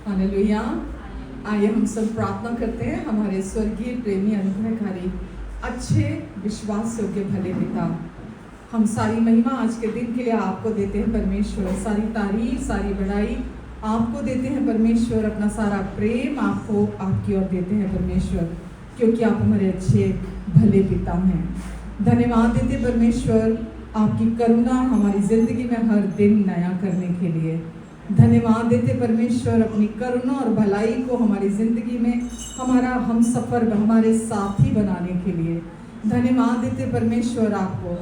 Hallelujah. आइए हम सब प्रार्थना करते हैं। हमारे स्वर्गीय प्रेमी अनुग्रहकारी अच्छे विश्वास योग्य भले पिता, हम सारी महिमा आज के दिन के लिए आपको देते हैं परमेश्वर। सारी तारीफ सारी बड़ाई आपको देते हैं परमेश्वर। अपना सारा प्रेम आपको आपकी ओर देते हैं परमेश्वर, क्योंकि आप हमारे अच्छे भले पिता हैं। धन्यवाद देते परमेश्वर आपकी करुणा हमारी ज़िंदगी में हर दिन नया करने के लिए। धन्यवाद देते परमेश्वर अपनी करुणा और भलाई को हमारी ज़िंदगी में हमारा हम सफ़र हमारे साथी बनाने के लिए। धन्यवाद देते परमेश्वर आपको।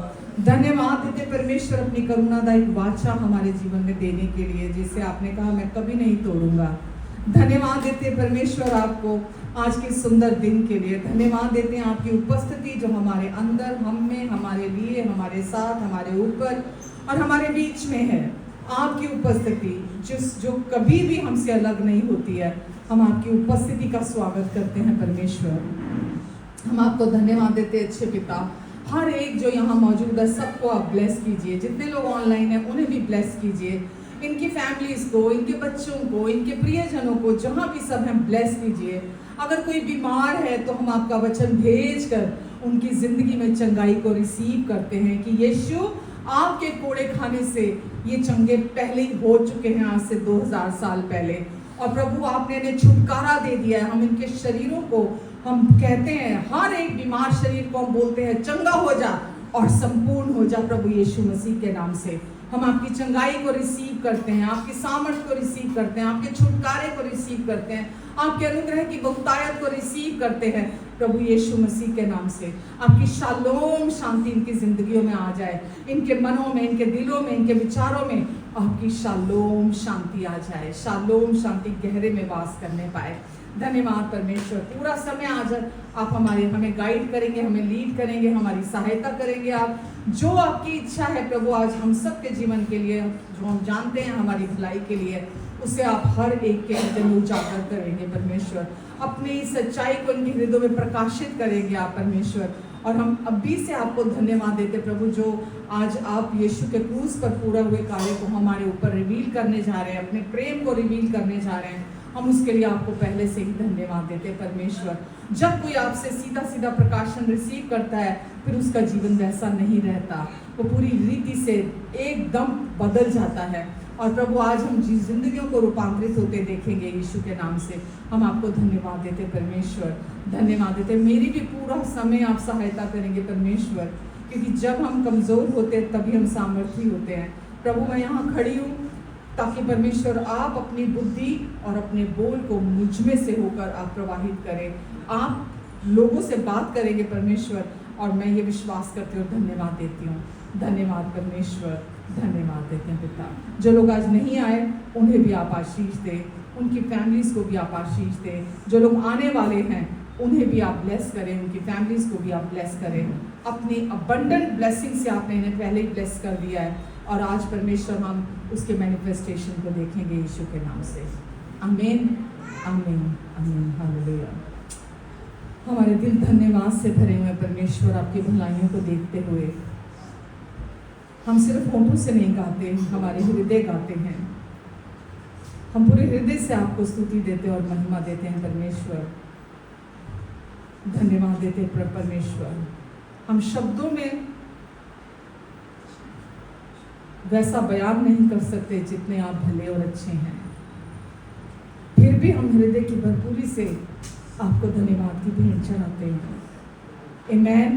धन्यवाद देते परमेश्वर अपनी करुणादायक वाचा हमारे जीवन में देने के लिए, जिसे आपने कहा मैं कभी नहीं तोड़ूंगा। धन्यवाद देते परमेश्वर आपको आज के सुंदर दिन के लिए। धन्यवाद देते हैं आपकी उपस्थिति जो हमारे अंदर, हम में, हमारे लिए, हमारे साथ, हमारे ऊपर और हमारे बीच में है। आपकी उपस्थिति जो कभी भी हमसे अलग नहीं होती है। हम आपकी उपस्थिति का स्वागत करते हैं परमेश्वर। हम आपको धन्यवाद देते हैं अच्छे पिता। हर एक जो यहाँ मौजूद है सबको आप ब्लेस कीजिए। जितने लोग ऑनलाइन हैं उन्हें भी ब्लेस कीजिए। इनकी फैमिलीज को, इनके बच्चों को, इनके प्रियजनों को, जहाँ भी सब हैं ब्लेस कीजिए। अगर कोई बीमार है तो हम आपका वचन भेज कर उनकी ज़िंदगी में चंगाई को रिसीव करते हैं कि यीशु आपके कोड़े खाने से ये चंगे पहले ही हो चुके हैं, आज से 2000 साल पहले। और प्रभु आपने इन्हें छुटकारा दे दिया है। हम इनके शरीरों को हम कहते हैं, हर एक बीमार शरीर को हम बोलते हैं चंगा हो जा और संपूर्ण हो जा प्रभु यीशु मसीह के नाम से। हम आपकी चंगाई को रिसीव करते हैं, आपकी सामर्थ को रिसीव करते हैं, आपके छुटकारे को रिसीव करते हैं, आपके अनुग्रह की बहुतायत को रिसीव करते हैं प्रभु यीशु मसीह के नाम से। आपकी शालोम शांति इनकी जिंदगियों में आ जाए, इनके मनों में, इनके दिलों में, इनके विचारों में आपकी शालोम शांति आ जाए। शालोम शांति गहरे में वास करने पाए। धन्यवाद परमेश्वर। पूरा समय आज आप हमें गाइड करेंगे, हमें लीड करेंगे, हमारी सहायता करेंगे। आप जो आपकी इच्छा है प्रभु आज हम सब के जीवन के लिए, जो हम जानते हैं हमारी भलाई के लिए, उसे आप हर एक के हृदय में उजागर करेंगे परमेश्वर। अपनी सच्चाई को इनके हृदय में प्रकाशित करेंगे आप परमेश्वर। और हम अभी से आपको धन्यवाद देते प्रभु, जो आज आप यीशु के क्रूस पर पूरा हुए कार्य को हमारे ऊपर रिवील करने जा रहे हैं, अपने प्रेम को रिवील करने जा रहे हैं। हम उसके लिए आपको पहले से ही धन्यवाद देते परमेश्वर। जब कोई आपसे सीधा सीधा प्रकाशन रिसीव करता है फिर उसका जीवन वैसा नहीं रहता, वो पूरी रीति से एकदम बदल जाता है। और प्रभु आज हम जिंदगियों को रूपांतरित होते देखेंगे यीशु के नाम से। हम आपको धन्यवाद देते परमेश्वर, धन्यवाद देते। मेरी भी पूरा समय आप सहायता करेंगे परमेश्वर, क्योंकि जब हम कमज़ोर होते हैं तभी हम सामर्थी होते हैं। प्रभु मैं यहाँ खड़ी हूँ ताकि परमेश्वर आप अपनी बुद्धि और अपने बोल को मुझ में से होकर आप प्रवाहित करें। आप लोगों से बात करेंगे परमेश्वर, और मैं ये विश्वास करती हूँ, धन्यवाद देती हूँ। धन्यवाद परमेश्वर, धन्यवाद देते हैं पिता। जो लोग आज नहीं आए उन्हें भी आप आशीष दें, उनकी फैमिलीज को भी आप आशीष दें। जो लोग आने वाले हैं उन्हें भी आप ब्लेस करें, उनकी फैमिलीज को भी आप ब्लेस करें। अपनी अबंडेंट ब्लेसिंग से आपने इन्हें पहले ही ब्लेस कर दिया है, और आज परमेश्वर हम उसके मैनिफेस्टेशन को देखेंगे यीशु के नाम से। आमीन, आमीन, आमीन, हालेलुया। हमारे दिल धन्यवाद से भरे हुए परमेश्वर, आपकी भलाइयों को देखते हुए हम सिर्फ होठों से नहीं गाते, हमारे हृदय गाते हैं। हम पूरे हृदय से आपको स्तुति देते और महिमा देते हैं परमेश्वर। धन्यवाद देते हैं परमेश्वर। हम शब्दों में वैसा बयान नहीं कर सकते जितने आप भले और अच्छे हैं, फिर भी हम हृदय की भरपूरी से आपको धन्यवाद की भेंट चढ़ाते हैं। आमेन।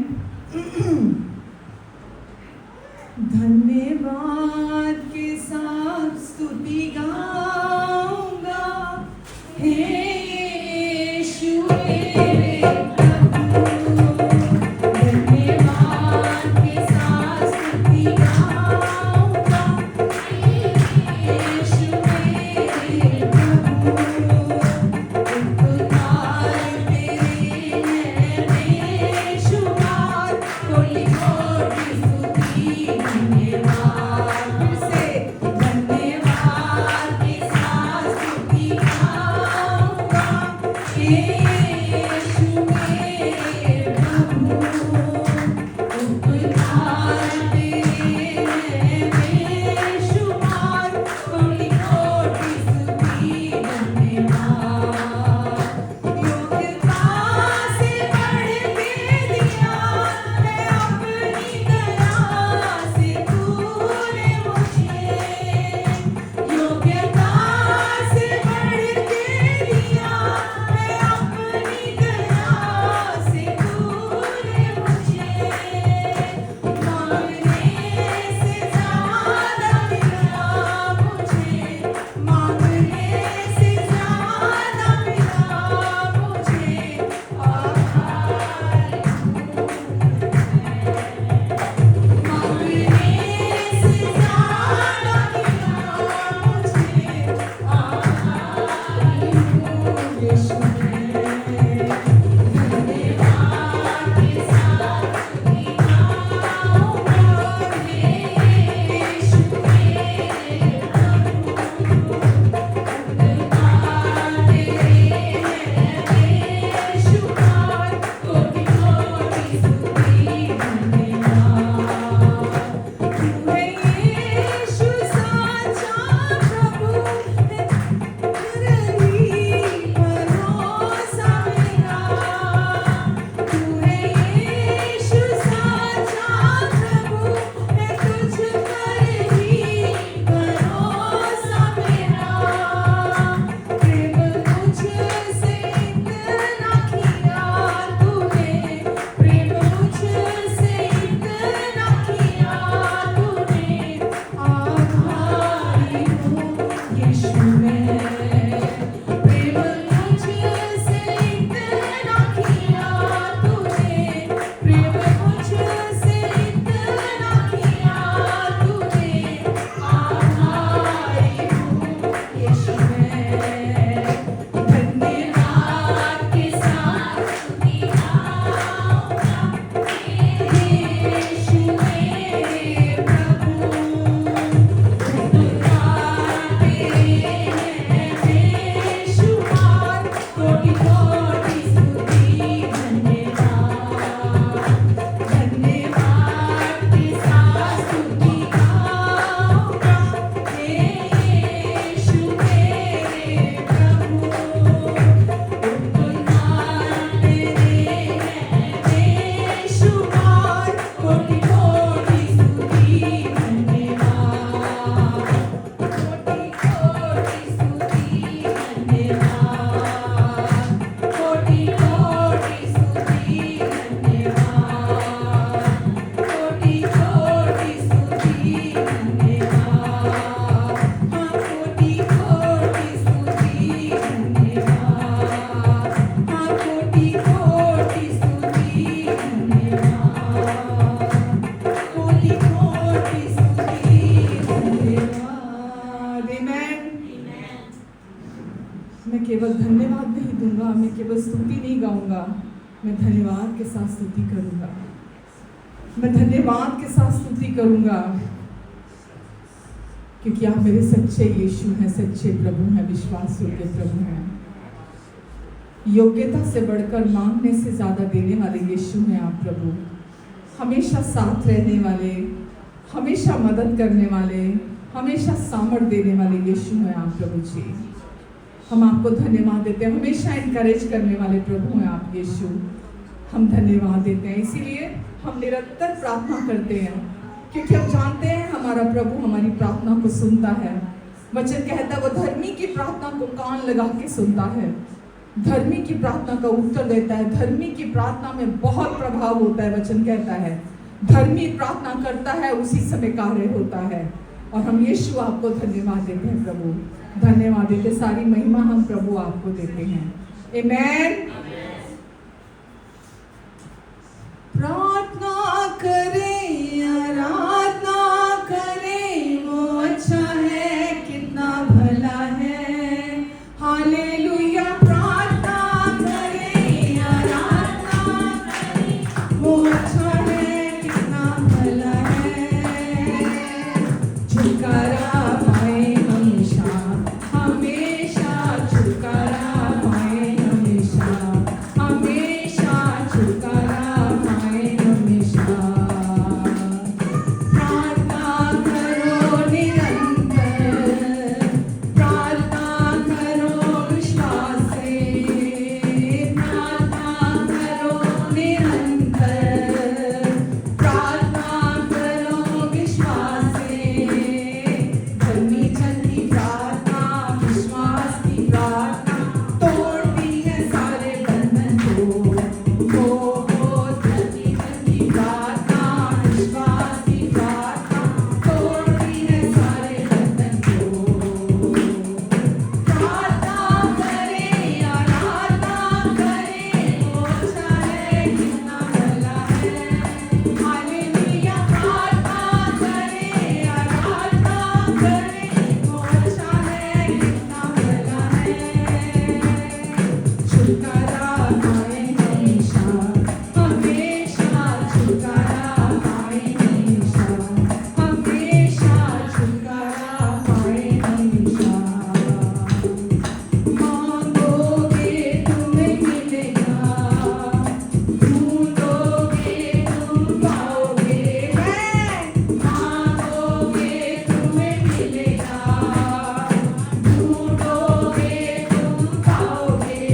धन्यवाद के साथ स्तुति गाऊंगा, हे यीशु मेरे प्रभु। धन्यवाद के साथ स्तुति गाऊंगा, हे यीशु मेरे प्रभु। उपकार तेरे हैं बेशुमार, कोई और भी स्तुति धन्यवाद से। धन्यवाद के साथ स्तुति गाऊंगा, हे यीशु मेरे प्रभु। उपकार तेरे हैं बेशुमार, कोई और भी स्तुति धन्यवाद मैं केवल धन्यवाद नहीं दूंगा, मैं केवल स्तुति नहीं गाऊंगा, मैं धन्यवाद के साथ स्तुति करूंगा, मैं धन्यवाद के साथ स्तुति करूंगा, क्योंकि आप मेरे सच्चे यीशु हैं, सच्चे प्रभु हैं, विश्वास योग्य प्रभु हैं। योग्यता से बढ़कर मांगने से ज्यादा देने वाले यीशु हैं आप प्रभु। हमेशा साथ रहने वाले, हमेशा मदद करने वाले, हमेशा सामर्थ देने वाले यीशु हैं आप प्रभु जी। हम आपको धन्यवाद देते हैं, हमेशा इनकरेज करने वाले प्रभु हैं आप यीशु। हम धन्यवाद देते हैं, इसीलिए हम निरंतर प्रार्थना करते हैं, क्योंकि हम जानते हैं हमारा प्रभु हमारी प्रार्थना को सुनता है। वचन कहता है वो धर्मी की प्रार्थना को कान लगा के सुनता है, धर्मी की प्रार्थना का उत्तर देता है। धर्मी की प्रार्थना में बहुत प्रभाव होता है। वचन कहता है धर्मी प्रार्थना करता है उसी समय कार्य होता है। और हम यीशु आपको धन्यवाद देते हैं प्रभु, धन्यवाद देते, सारी महिमा हम प्रभु आपको देते हैं। आमेन। प्रार्थना करें, आराधना करें, वो अच्छा है, कितना भला है। हालेलुया। प्रार्थना करें, आराधना करें, वो अच्छा है, कितना भला है। छुटकारा पाए हमेशा, हमेशा छुटकारा पाए हमेशा, हमेशा छुटकारा पाए हमेशा। प्रार्थना करो निरंतर, प्रार्थना करो विश्वास से, प्रार्थना करो निरंतर, प्रार्थना करो विश्वास से। धर्मी जन की प्रार्थना, विश्वास की प्रार्थना तोड़ती है सारे बंधन को। धर्मी जन की प्रार्थना, विश्वास की प्रार्थना तोड़ती है सारे बंधन को। प्रार्थना करें, आराधना करें, वो अच्छा है, कितना भला है। हालेलुया। प्रार्थना करें, आराधना करें, वो अच्छा है, कितना भला है। छुटकारा पाए हमेशा, हमेशा छुटकारा पाए हमेशा, हमेशा छुटकारा पाए हमेशा। मांगोगे तुम्हें मिलेगा, ढूंढोगे तुम पाओगे। मांगोगे तुम्हें मिलेगा, ढूंढोगे तुम पाओगे।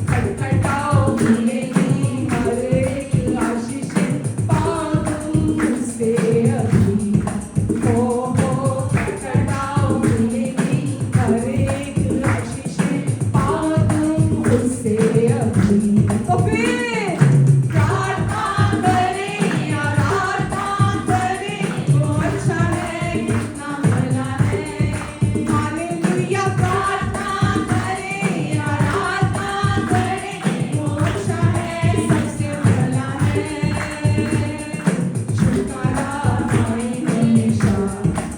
खटखटाओ मिलेगी हर एक आशीष, पाओ तुम उससे अभी। खटखटाओ मिलेगी हर एक आशीष, पाओ तुम उससे अभी। तो फिर प्रार्थना करें, आराधना करें, वो अच्छा है, कितना भला है। हालेलुया। प्रार्थना करें, आराधना करें, वो अच्छा है, सबसे भला है। छुटकारा पाए हमेशा,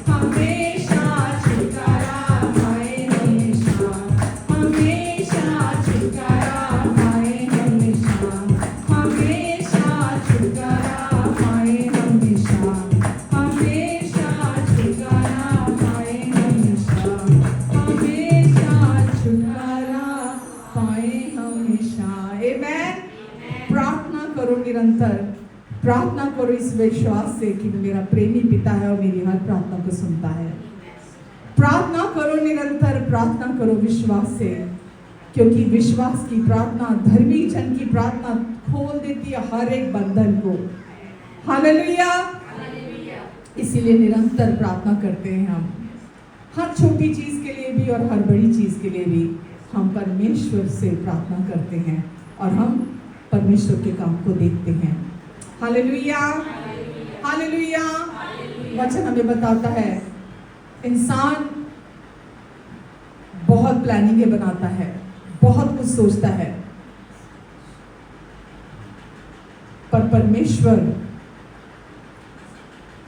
हमेशा छुटकारा पाए हमेशा, हमेशा छुटकारा पाए हमेशा, हमेशा छुटकारा पाए हमेशा, हमेशा छुटकारा पाए हमेशा, हमेशा छुटकारा पाए हमेशा। आमेन। प्रार्थना करो निरंतर, प्रार्थना करो इस विश्वास से कि मेरा प्रेमी पिता है और मेरी हर प्रार्थना को सुनता है। प्रार्थना करो निरंतर, प्रार्थना करो विश्वास से, क्योंकि विश्वास की प्रार्थना, धर्मी जन की प्रार्थना खोल देती है हर एक बंधन को। हालेलुया। इसीलिए निरंतर प्रार्थना करते हैं हम, हर छोटी चीज के लिए भी और हर बड़ी चीज के लिए भी हम परमेश्वर से प्रार्थना करते हैं और हम परमेश्वर के काम को देखते हैं। हालेलुया। हालेलुया। वचन हमें बताता है इंसान बहुत प्लानिंगें बनाता है, बहुत कुछ सोचता है, पर परमेश्वर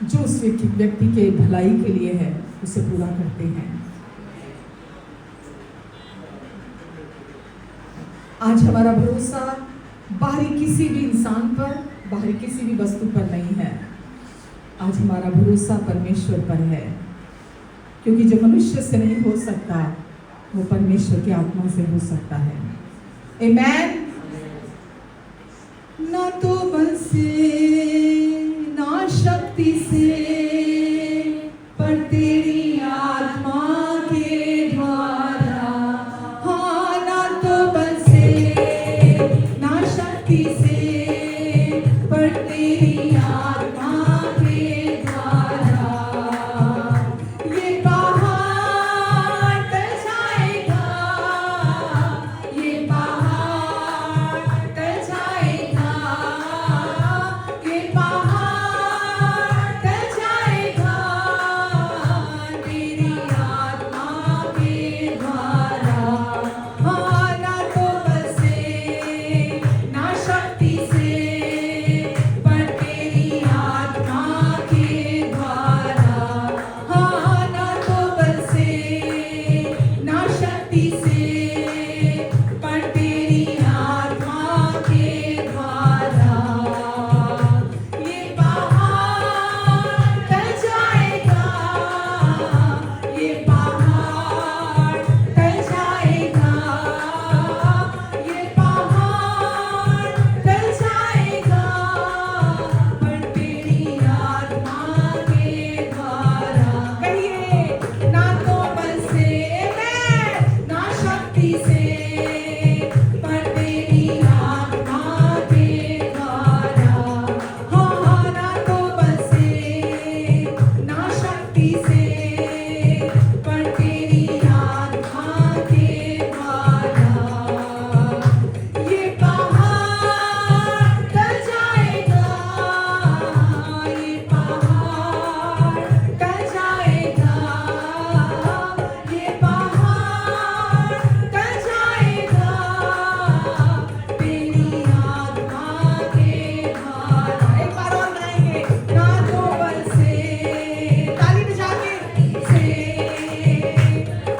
जो उस व्यक्ति के भलाई के लिए है उसे पूरा करते हैं। आज हमारा भरोसा बाहरी किसी भी इंसान पर, बाहरी किसी भी वस्तु पर नहीं है। आज हमारा भरोसा परमेश्वर पर है, क्योंकि जो मनुष्य से नहीं हो सकता वो परमेश्वर की आत्मा से हो सकता है। आमेन। ना तो बल से ना शक्ति से, पर तेरी आत्मा के द्वारा। हाँ, ना तो बल से ना शक्ति से, पर तेरी आत्मा के द्वारा। ये पहाड़ टल जाएगा, ये पहाड़ टल जाएगा, ये पहाड़ टल जाएगा, तेरी आत्मा के द्वारा। हाँ, ना तो बल से ना शक्ति से, पर तेरी आत्मा के द्वारा। हाँ, ना तो बल से ना शक्ति से, पर तेरी आत्मा के द्वारा। ये पहाड़ टल जाएगा, ये पहाड़ टल जाएगा, ये पहाड़ टल जाएगा, पर तेरी आत्मा के द्वारा। कहिए, ना तो बल से ना शक्ति से, पर तेरी आत्मा के द्वारा। हाँ, ना तो बल से ना शक्ति से, पर तेरी आत्मा के द्वारा। ये पहाड़ टल जाएगा, ये पहाड़ टल जाएगा, ये पहाड़ टल जाएगा, तेरी आत्मा के द्वारा। एक बार और गाएंगे, ना तो बल से, ताली बजा के, से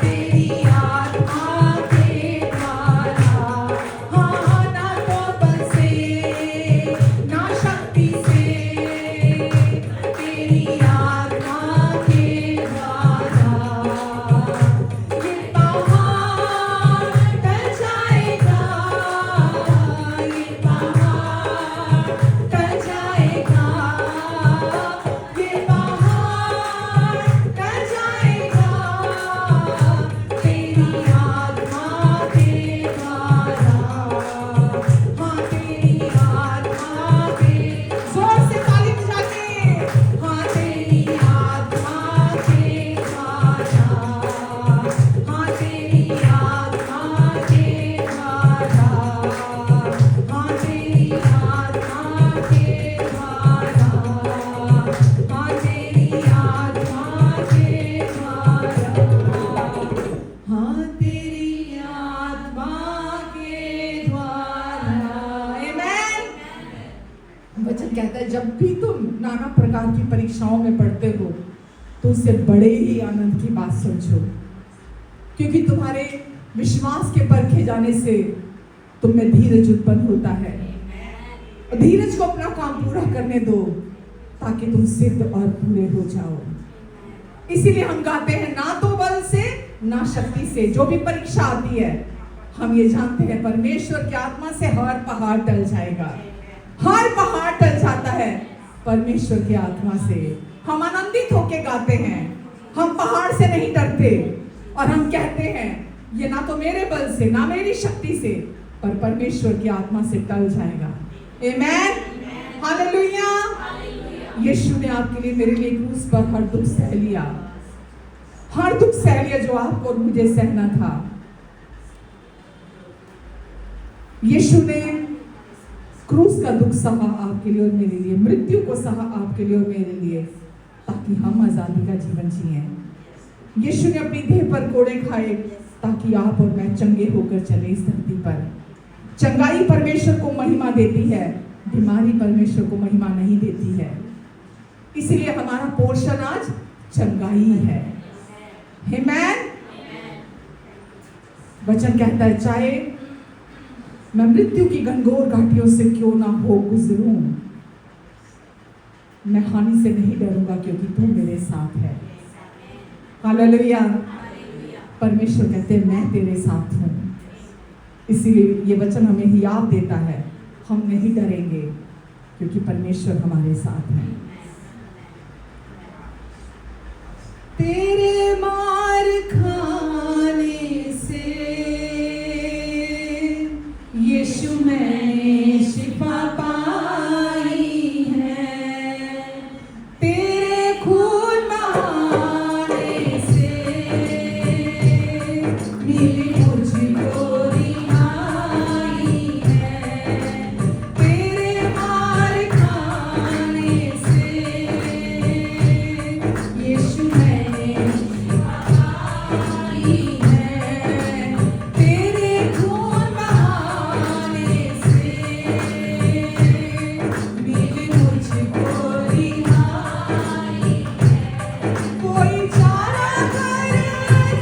तेरी आत्मा के द्वारा। हाँ, ना तो बल से ना शक्ति से, तेरी आत्मा के द्वारा। ये पहाड़ टल जाएगा, ये पहाड़ टल जाएगा, ये पहाड़ टल जाएगा, तेरी आत्मा के द्वारा। हाँ, तेरी आत्मा के, जोर से ताली बजा के, हाँ, तेरी आत्मा के द्वारा। हाँ, तेरी आत्मा के द्वारा। हाँ, तेरी आत्मा के द्वारा। हाँ, तेरी आत्मा के द्वारा। हाँ, तेरी आत्मा के द्वारा। आमेन। वचन कहता है, जब भी तुम नाना प्रकार की परीक्षाओं में पढ़ते हो तो उससे बड़े ही आनंद की बात सोचो, क्योंकि तुम्हारे विश्वास के परखे जाने से तुम में धीरज उत्पन्न होता है। और धीरज को अपना काम पूरा करने दो, ताकि तुम सिद्ध और पूरे हो जाओ। इसीलिए हम गाते हैं, ना तो बल से ना शक्ति से। जो भी परीक्षा आती है, हम ये जानते हैं परमेश्वर की आत्मा से हर पहाड़ टल जाएगा। हर पहाड़ टल जाता है परमेश्वर की आत्मा से। हम आनंदित होके गाते हैं, हम पहाड़ से नहीं डरते, और हम कहते हैं ये ना तो मेरे बल से ना मेरी शक्ति से, पर परमेश्वर की आत्मा से टल जाएगा। आमेन, हालेलुया। यीशु ने आपके लिए, मेरे लिए क्रूस पर हर दुख सह लिया, हर दुख सह लिया जो आपको और मुझे सहना था। यीशु ने क्रूस का दुख सहा आपके लिए और मेरे लिए, मृत्यु को सहा आपके लिए और मेरे लिए, ताकि हम आजादी का जीवन जिए। यीशु ने अपनी देह पर कोड़े खाए ताकि आप और मैं चंगे होकर चले इस धरती पर। चंगाई परमेश्वर को महिमा देती है, बीमारी परमेश्वर को महिमा नहीं देती है। इसलिए हमारा पोर्शन आज चंगाई है। आमेन। वचन कहता है, चाहे मैं मृत्यु की घनघोर घाटियों से क्यों ना हो गुजरूं, मैं हानि से नहीं डरूंगा क्योंकि तू मेरे साथ है। हालेलुया। परमेश्वर कहते हैं मैं तेरे साथ हूँ। इसीलिए ये वचन हमें याद देता है, हम नहीं डरेंगे क्योंकि परमेश्वर हमारे साथ है। तेरे मार खाने से यीशु मैंने शिफा पाई है, तेरे खून बहाने से मिली मुझको रिहाई है, तेरे मार खाने से यीशु मैंने शिफा पाई है, तेरे खून बहाने से मिली मुझको रिहाई है। कोई चारा करे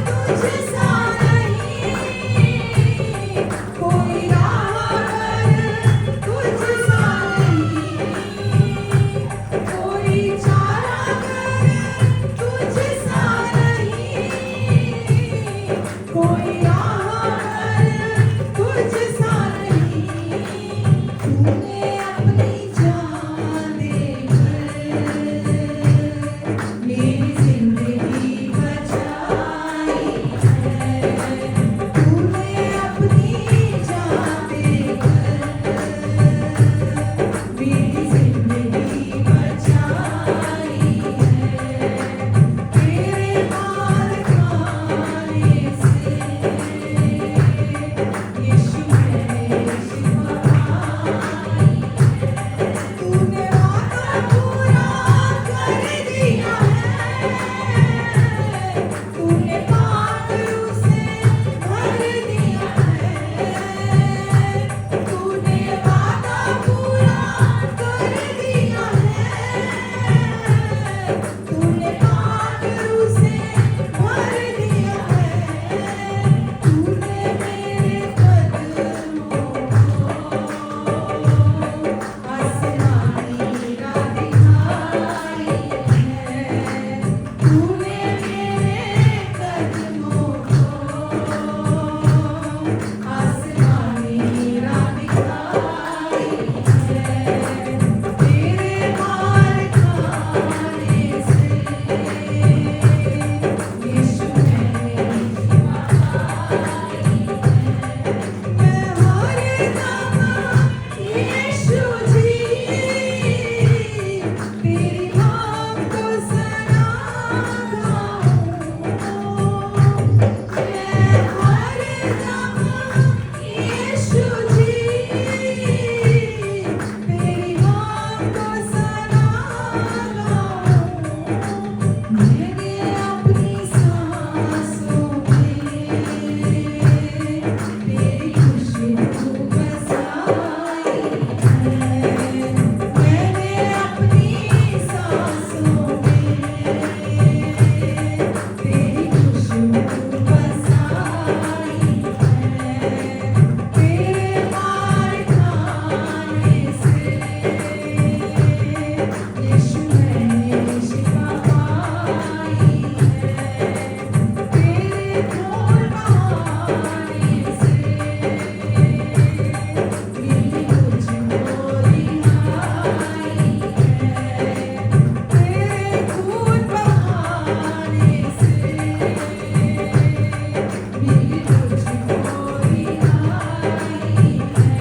तुझसा नहीं, कोई राह करे तुझसा नहीं, कोई चारा करे तुझसा नहीं, कोई राह करे तुझसा नहीं। तूने अपनी जान देकर मेरी जिंदगी बचाई है, तूने अपनी जान देकर मेरी जिंदगी बचाई है, तेरे मार खाने से यीशु मैंने शिफा पाई है, तूने वादा पूरा कर दिया है, तूने पागलों से भर दिया है, तूने वादा पूरा कर दिया है, तूने पागलों से भर दिया है, तूने मेरे कदमों को आसमानी राह दिखाई है, तूने मेरे कदमों को आसमानी राह दिखाई है, तेरे मार खाने से यीशु मैंने शिफा पाई है। मैं हर दम यीशु जी तेरी नाम को सना गाऊं, मैं हर दम यीशु जी तेरी नाम को सना गाऊं। मैंने अपनी सांसों में तेरी खुशबू बसाई है, मैंने अपनी सांसों में तेरी खुशबू बसाई है, तेरे मार खाने से यीशु मैंने शिफा पाई है, तेरे खून बहाने से मिली मुझको रिहाई है, तेरे खून बहाने से मिली मुझको रिहाई है,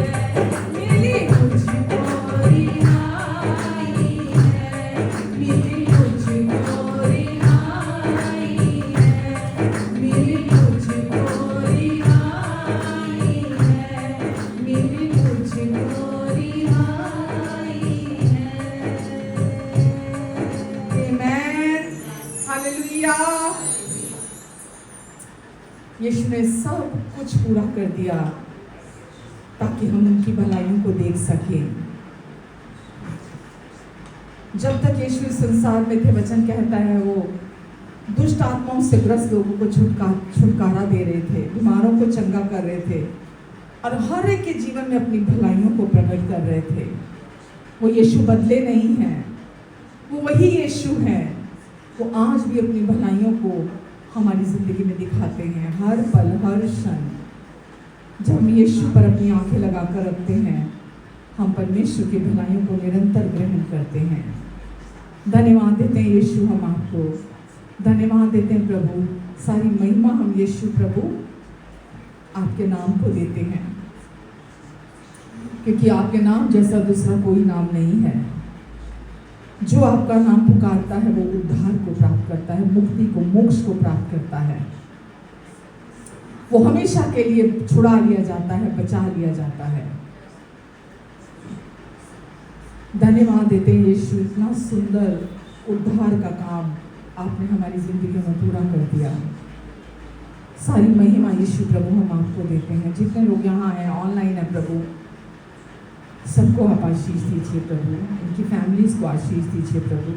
मिली मुझको रिहाई है, मिली मुझको रिहाई है, मिली मुझको रिहाई है, मिली मुझको रिहाई है। आमेन। हालेलुया। यीशु ने सब कुछ पूरा कर दिया ताकि हम उनकी भलाइयों को देख सकें। जब तक यीशु इस संसार में थे, वचन कहता है वो दुष्ट आत्माओं से ग्रस्त लोगों को छुटकारा दे रहे थे, बीमारों को चंगा कर रहे थे, और हर एक के जीवन में अपनी भलाइयों को प्रकट कर रहे थे। वो यीशु बदले नहीं हैं, वो वही यीशु हैं। वो आज भी अपनी भलाइयों को हमारी ज़िंदगी में दिखाते हैं। हर पल हर क्षण जब हम यीशु पर अपनी आंखें लगाकर रखते हैं, हम परमेश्वर की भलाइयों को निरंतर ग्रहण करते हैं। धन्यवाद देते हैं यीशु हम आपको, धन्यवाद देते हैं प्रभु। सारी महिमा हम यीशु प्रभु आपके नाम को देते हैं, क्योंकि आपके नाम जैसा दूसरा कोई नाम नहीं है। जो आपका नाम पुकारता है वो उद्धार को प्राप्त करता है, मुक्ति को, मोक्ष को प्राप्त करता है। वो हमेशा के लिए छुड़ा लिया जाता है, बचा लिया जाता है। धन्यवाद देते हैं यीशु, इतना सुंदर उद्धार का काम आपने हमारी जिंदगी में पूरा कर दिया। सारी महिमा यीशु प्रभु हम आपको देते हैं। जितने लोग यहाँ हैं, ऑनलाइन है प्रभु, सबको आप आशीष दीजिए प्रभु, इनकी फैमिलीज को आशीष दीजिए प्रभु।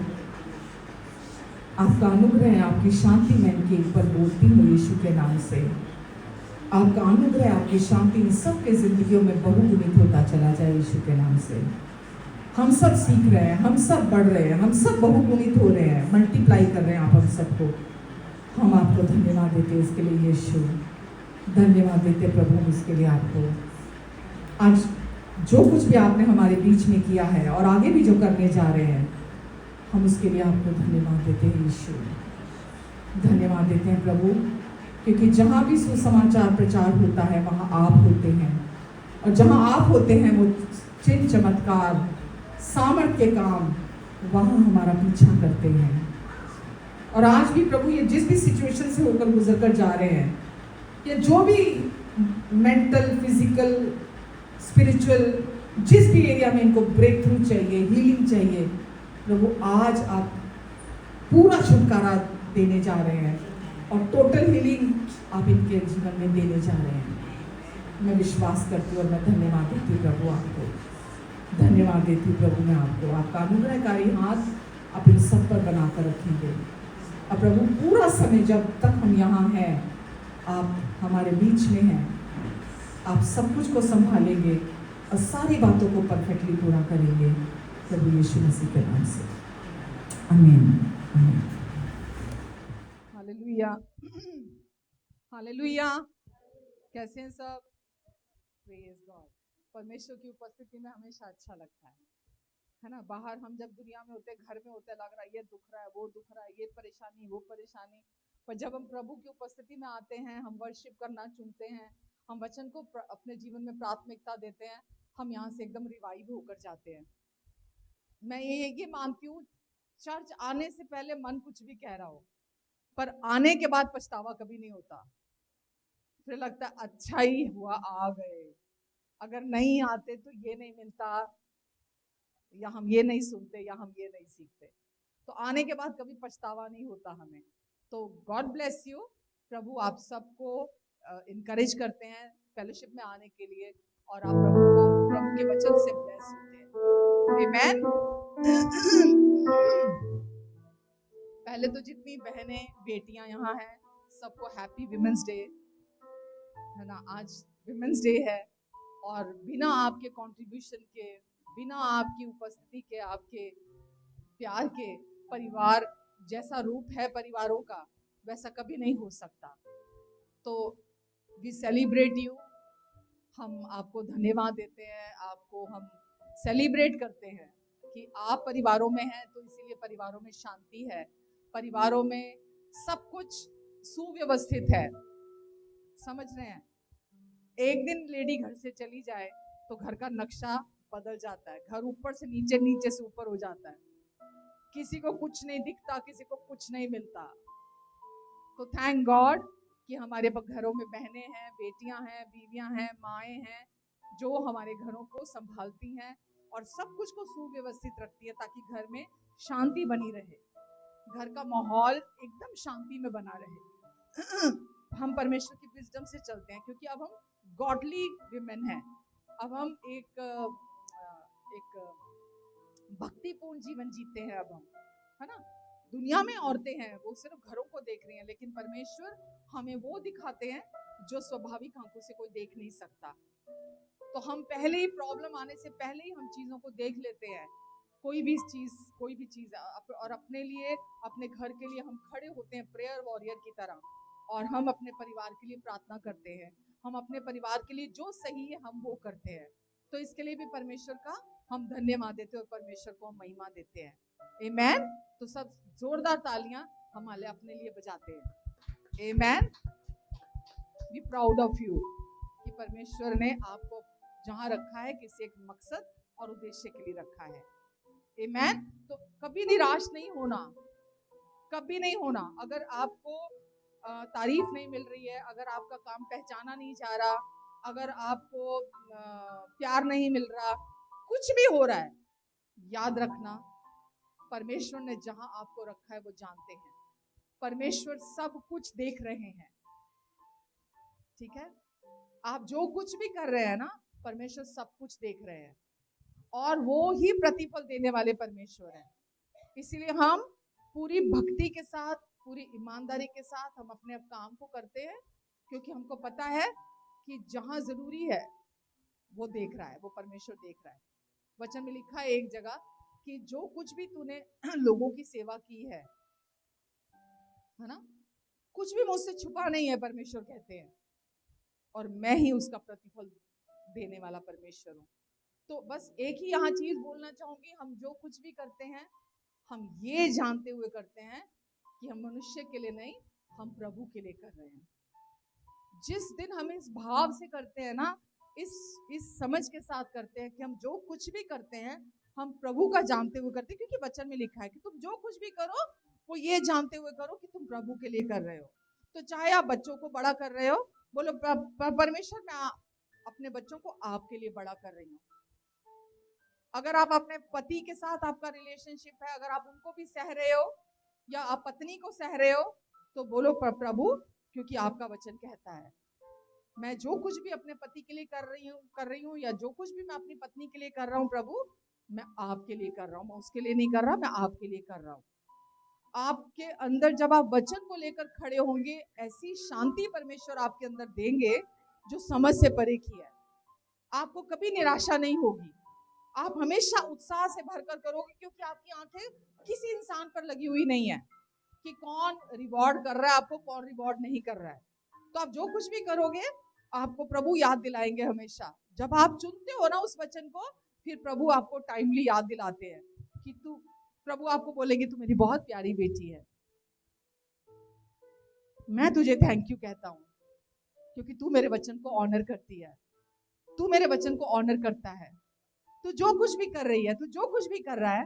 आपका अनुग्रह है, आपकी शांति मैं इनके ऊपर बोलती हूँ यीशु के नाम से। आपका अनुग्रह, आपकी शांति इन सबके जिंदगियों में बहुगुणित होता चला जाए यीशु के नाम से। हम सब सीख रहे हैं, हम सब बढ़ रहे हैं, हम सब बहुगुणित हो रहे हैं, मल्टीप्लाई कर रहे हैं आप हम सबको। हम आपको धन्यवाद देते हैं इसके लिए यीशु, धन्यवाद देते प्रभु हम इसके लिए आपको। आज जो कुछ भी आपने हमारे बीच में किया है और आगे भी जो करने जा रहे हैं, हम उसके लिए आपको धन्यवाद देते हैं यीशु, धन्यवाद देते हैं प्रभु। क्योंकि जहाँ भी सुसमाचार प्रचार होता है वहाँ आप होते हैं, और जहाँ आप होते हैं वो चिन्ह चमत्कार सामर्थ के काम वहाँ हमारा पीछा करते हैं। और आज भी प्रभु ये जिस भी सिचुएशन से होकर गुजर कर जा रहे हैं, या जो भी मेंटल, फिजिकल, स्पिरिचुअल, जिस भी एरिया में इनको ब्रेक थ्रू चाहिए, हीलिंग चाहिए, प्रभु आज आप पूरा छुटकारा देने जा रहे हैं और टोटल हीलिंग आप इनके जीवन में देने जा रहे हैं। मैं विश्वास करती हूँ और मैं धन्यवाद देती हूँ प्रभु आपको, धन्यवाद देती हूँ प्रभु मैं आपको। आपका अनुग्रहकारी हाथ आप इन सब पर बनाकर रखेंगे। और प्रभु पूरा समय जब तक हम यहाँ हैं, आप हमारे बीच में हैं, आप सब कुछ को संभालेंगे और सारी बातों को परफेक्टली पूरा करेंगे प्रभु यीशु मसीह के नाम से, आमीन, आमीन। Hallelujah, hallelujah. कैसे हैं सब? Praise God. परमेश्वर की उपस्थिति में हमेशा अच्छा लगता है ना। बाहर हम जब दुनिया में होते, घर में होते, लग रहा है ये दुख रहा है, वो दुख रहा है, ये परेशानी, वो परेशानी, पर जब हम प्रभु की उपस्थिति में आते हैं, हम वर्शिप करना चुनते हैं, हम वचन को अपने जीवन में प्राथमिकता देते हैं, हम यहाँ से एकदम रिवाइव होकर जाते हैं। मैं ये मानती हूँ, चर्च आने से पहले मन कुछ भी कह रहा हो, पर आने के बाद पछतावा कभी नहीं होता। फिर लगता है अच्छा ही हुआ आ गए, अगर नहीं आते तो ये नहीं मिलता, या हम ये नहीं सुनते, या हम ये नहीं सीखते। तो आने के बाद कभी पछतावा नहीं होता हमें। तो गॉड ब्लेस यू। प्रभु आप सबको इनकरेज करते हैं फेलोशिप में आने के लिए, और आप प्रभु के वचन से ब्लेस होते हैं। आमेन। पहले तो जितनी बहनें बेटियां यहाँ हैं, सबको हैप्पी विमेंस डे, है ना। आज विमेंस डे है, और बिना आपके कंट्रीब्यूशन के, बिना आपकी उपस्थिति के, आपके प्यार के, परिवार जैसा रूप है परिवारों का, वैसा कभी नहीं हो सकता। तो वी सेलिब्रेट यू। हम आपको धन्यवाद देते हैं, आपको हम सेलिब्रेट करते हैं कि आप परिवारों में हैं, तो इसीलिए परिवारों में शांति है, परिवारों में सब कुछ सुव्यवस्थित है। समझ रहे हैं? एक दिन लेडी घर से चली जाए तो घर का नक्शा बदल जाता है, घर ऊपर से नीचे, नीचे से ऊपर हो जाता है, किसी को कुछ नहीं दिखता, किसी को कुछ नहीं मिलता। तो थैंक गॉड कि हमारे घरों में बहनें हैं, बेटियां हैं, बीवियां हैं, माएँ हैं, जो हमारे घरों को संभालती हैं और सब कुछ को सुव्यवस्थित रखती है, ताकि घर में शांति बनी रहे, घर का माहौल एकदम शांति में बना रहे। हम परमेश्वर की विजडम से चलते हैं, क्योंकि अब हम गॉडली विमेन हैं। अब हम एक भक्तिपूर्ण जीवन जीते हैं। अब हम, है ना। दुनिया में औरतें हैं, वो सिर्फ घरों को देख रही हैं, लेकिन परमेश्वर हमें वो दिखाते हैं जो स्वाभाविक आंखों से कोई देख नहीं सकता। तो हम पहले ही प्रॉब्लम आने से पहले ही हम चीजों को देख लेते हैं। कोई भी चीज और अपने लिए, अपने घर के लिए हम खड़े होते हैं प्रेयर वॉरियर की तरह, और हम अपने परिवार के लिए प्रार्थना करते हैं। हम अपने परिवार के लिए जो सही है हम वो करते हैं। तो इसके लिए भी परमेश्वर का हम धन्यवाद देते हैं और परमेश्वर को हम महिमा देते हैं। आमेन। तो सब जोरदार तालियां हमारे अपने लिए बजाते हैं। आमेन। बी प्राउड ऑफ यू कि परमेश्वर ने आपको जहां रखा है किसी एक मकसद और उद्देश्य के लिए रखा है। आमेन। तो कभी निराश नहीं होना, कभी नहीं होना। अगर आपको तारीफ नहीं मिल रही है, अगर आपका काम पहचाना नहीं जा रहा, अगर आपको प्यार नहीं मिल रहा, कुछ भी हो रहा है, याद रखना परमेश्वर ने जहां आपको रखा है वो जानते हैं। परमेश्वर सब कुछ देख रहे हैं। ठीक है, आप जो कुछ भी कर रहे हैं ना, परमेश्वर सब कुछ देख रहे हैं और वो ही प्रतिफल देने वाले परमेश्वर हैं। इसीलिए हम पूरी भक्ति के साथ, पूरी ईमानदारी के साथ हम अपने काम को करते हैं, क्योंकि हमको पता है कि जहां जरूरी है वो देख रहा है, वो परमेश्वर देख रहा है। वचन में लिखा है एक जगह कि जो कुछ भी तूने लोगों की सेवा की है ना, कुछ भी मुझसे छुपा नहीं है, परमेश्वर कहते हैं, और मैं ही उसका प्रतिफल देने वाला परमेश्वर हूँ। तो बस एक ही यहाँ चीज बोलना चाहूंगी, हम जो कुछ भी करते हैं हम ये जानते हुए करते हैं कि हम मनुष्य के लिए नहीं, हम प्रभु के लिए कर रहे हैं। जिस दिन हम इस भाव से करते हैं ना, इस समझ के साथ करते हैं कि हम जो कुछ भी करते हैं हम प्रभु का जानते हुए करते हैं, क्योंकि वचन में लिखा है कि तुम जो कुछ भी करो वो ये जानते हुए करो कि तुम प्रभु के लिए कर रहे हो। तो चाहे आप बच्चों को बड़ा कर रहे हो, बोलो परमेश्वर मैं अपने बच्चों को आपके लिए बड़ा कर रही हूँ। अगर आप अपने पति के साथ आपका रिलेशनशिप है, अगर आप उनको भी सह रहे हो या आप पत्नी को सह रहे हो, तो बोलो प्रभु, क्योंकि आपका वचन कहता है मैं जो कुछ भी अपने पति के लिए कर रही हूँ या जो कुछ भी मैं अपनी पत्नी के लिए कर रहा हूँ प्रभु, मैं आपके लिए कर रहा हूँ, मैं उसके लिए नहीं कर रहा, मैं आपके लिए कर रहा हूँ। आपके अंदर जब आप वचन को लेकर खड़े होंगे, ऐसी शांति परमेश्वर आपके अंदर देंगे जो समझ से परे की है। आपको कभी निराशा नहीं होगी, आप हमेशा उत्साह से भरकर करोगे, क्योंकि आपकी आंखें किसी इंसान पर लगी हुई नहीं है कि कौन रिवॉर्ड कर रहा है आपको, कौन रिवॉर्ड नहीं कर रहा है। तो आप जो कुछ भी करोगे आपको प्रभु याद दिलाएंगे हमेशा। जब आप चुनते हो ना उस वचन को, फिर प्रभु आपको टाइमली याद दिलाते हैं कि तू, प्रभु आपको बोलेंगे तू मेरी बहुत प्यारी बेटी है, मैं तुझे थैंक यू कहता हूँ क्योंकि तू मेरे वचन को ऑनर करती है, तू मेरे वचन को ऑनर करता है। तू जो कुछ भी कर रही है, तू जो कुछ भी कर रहा है,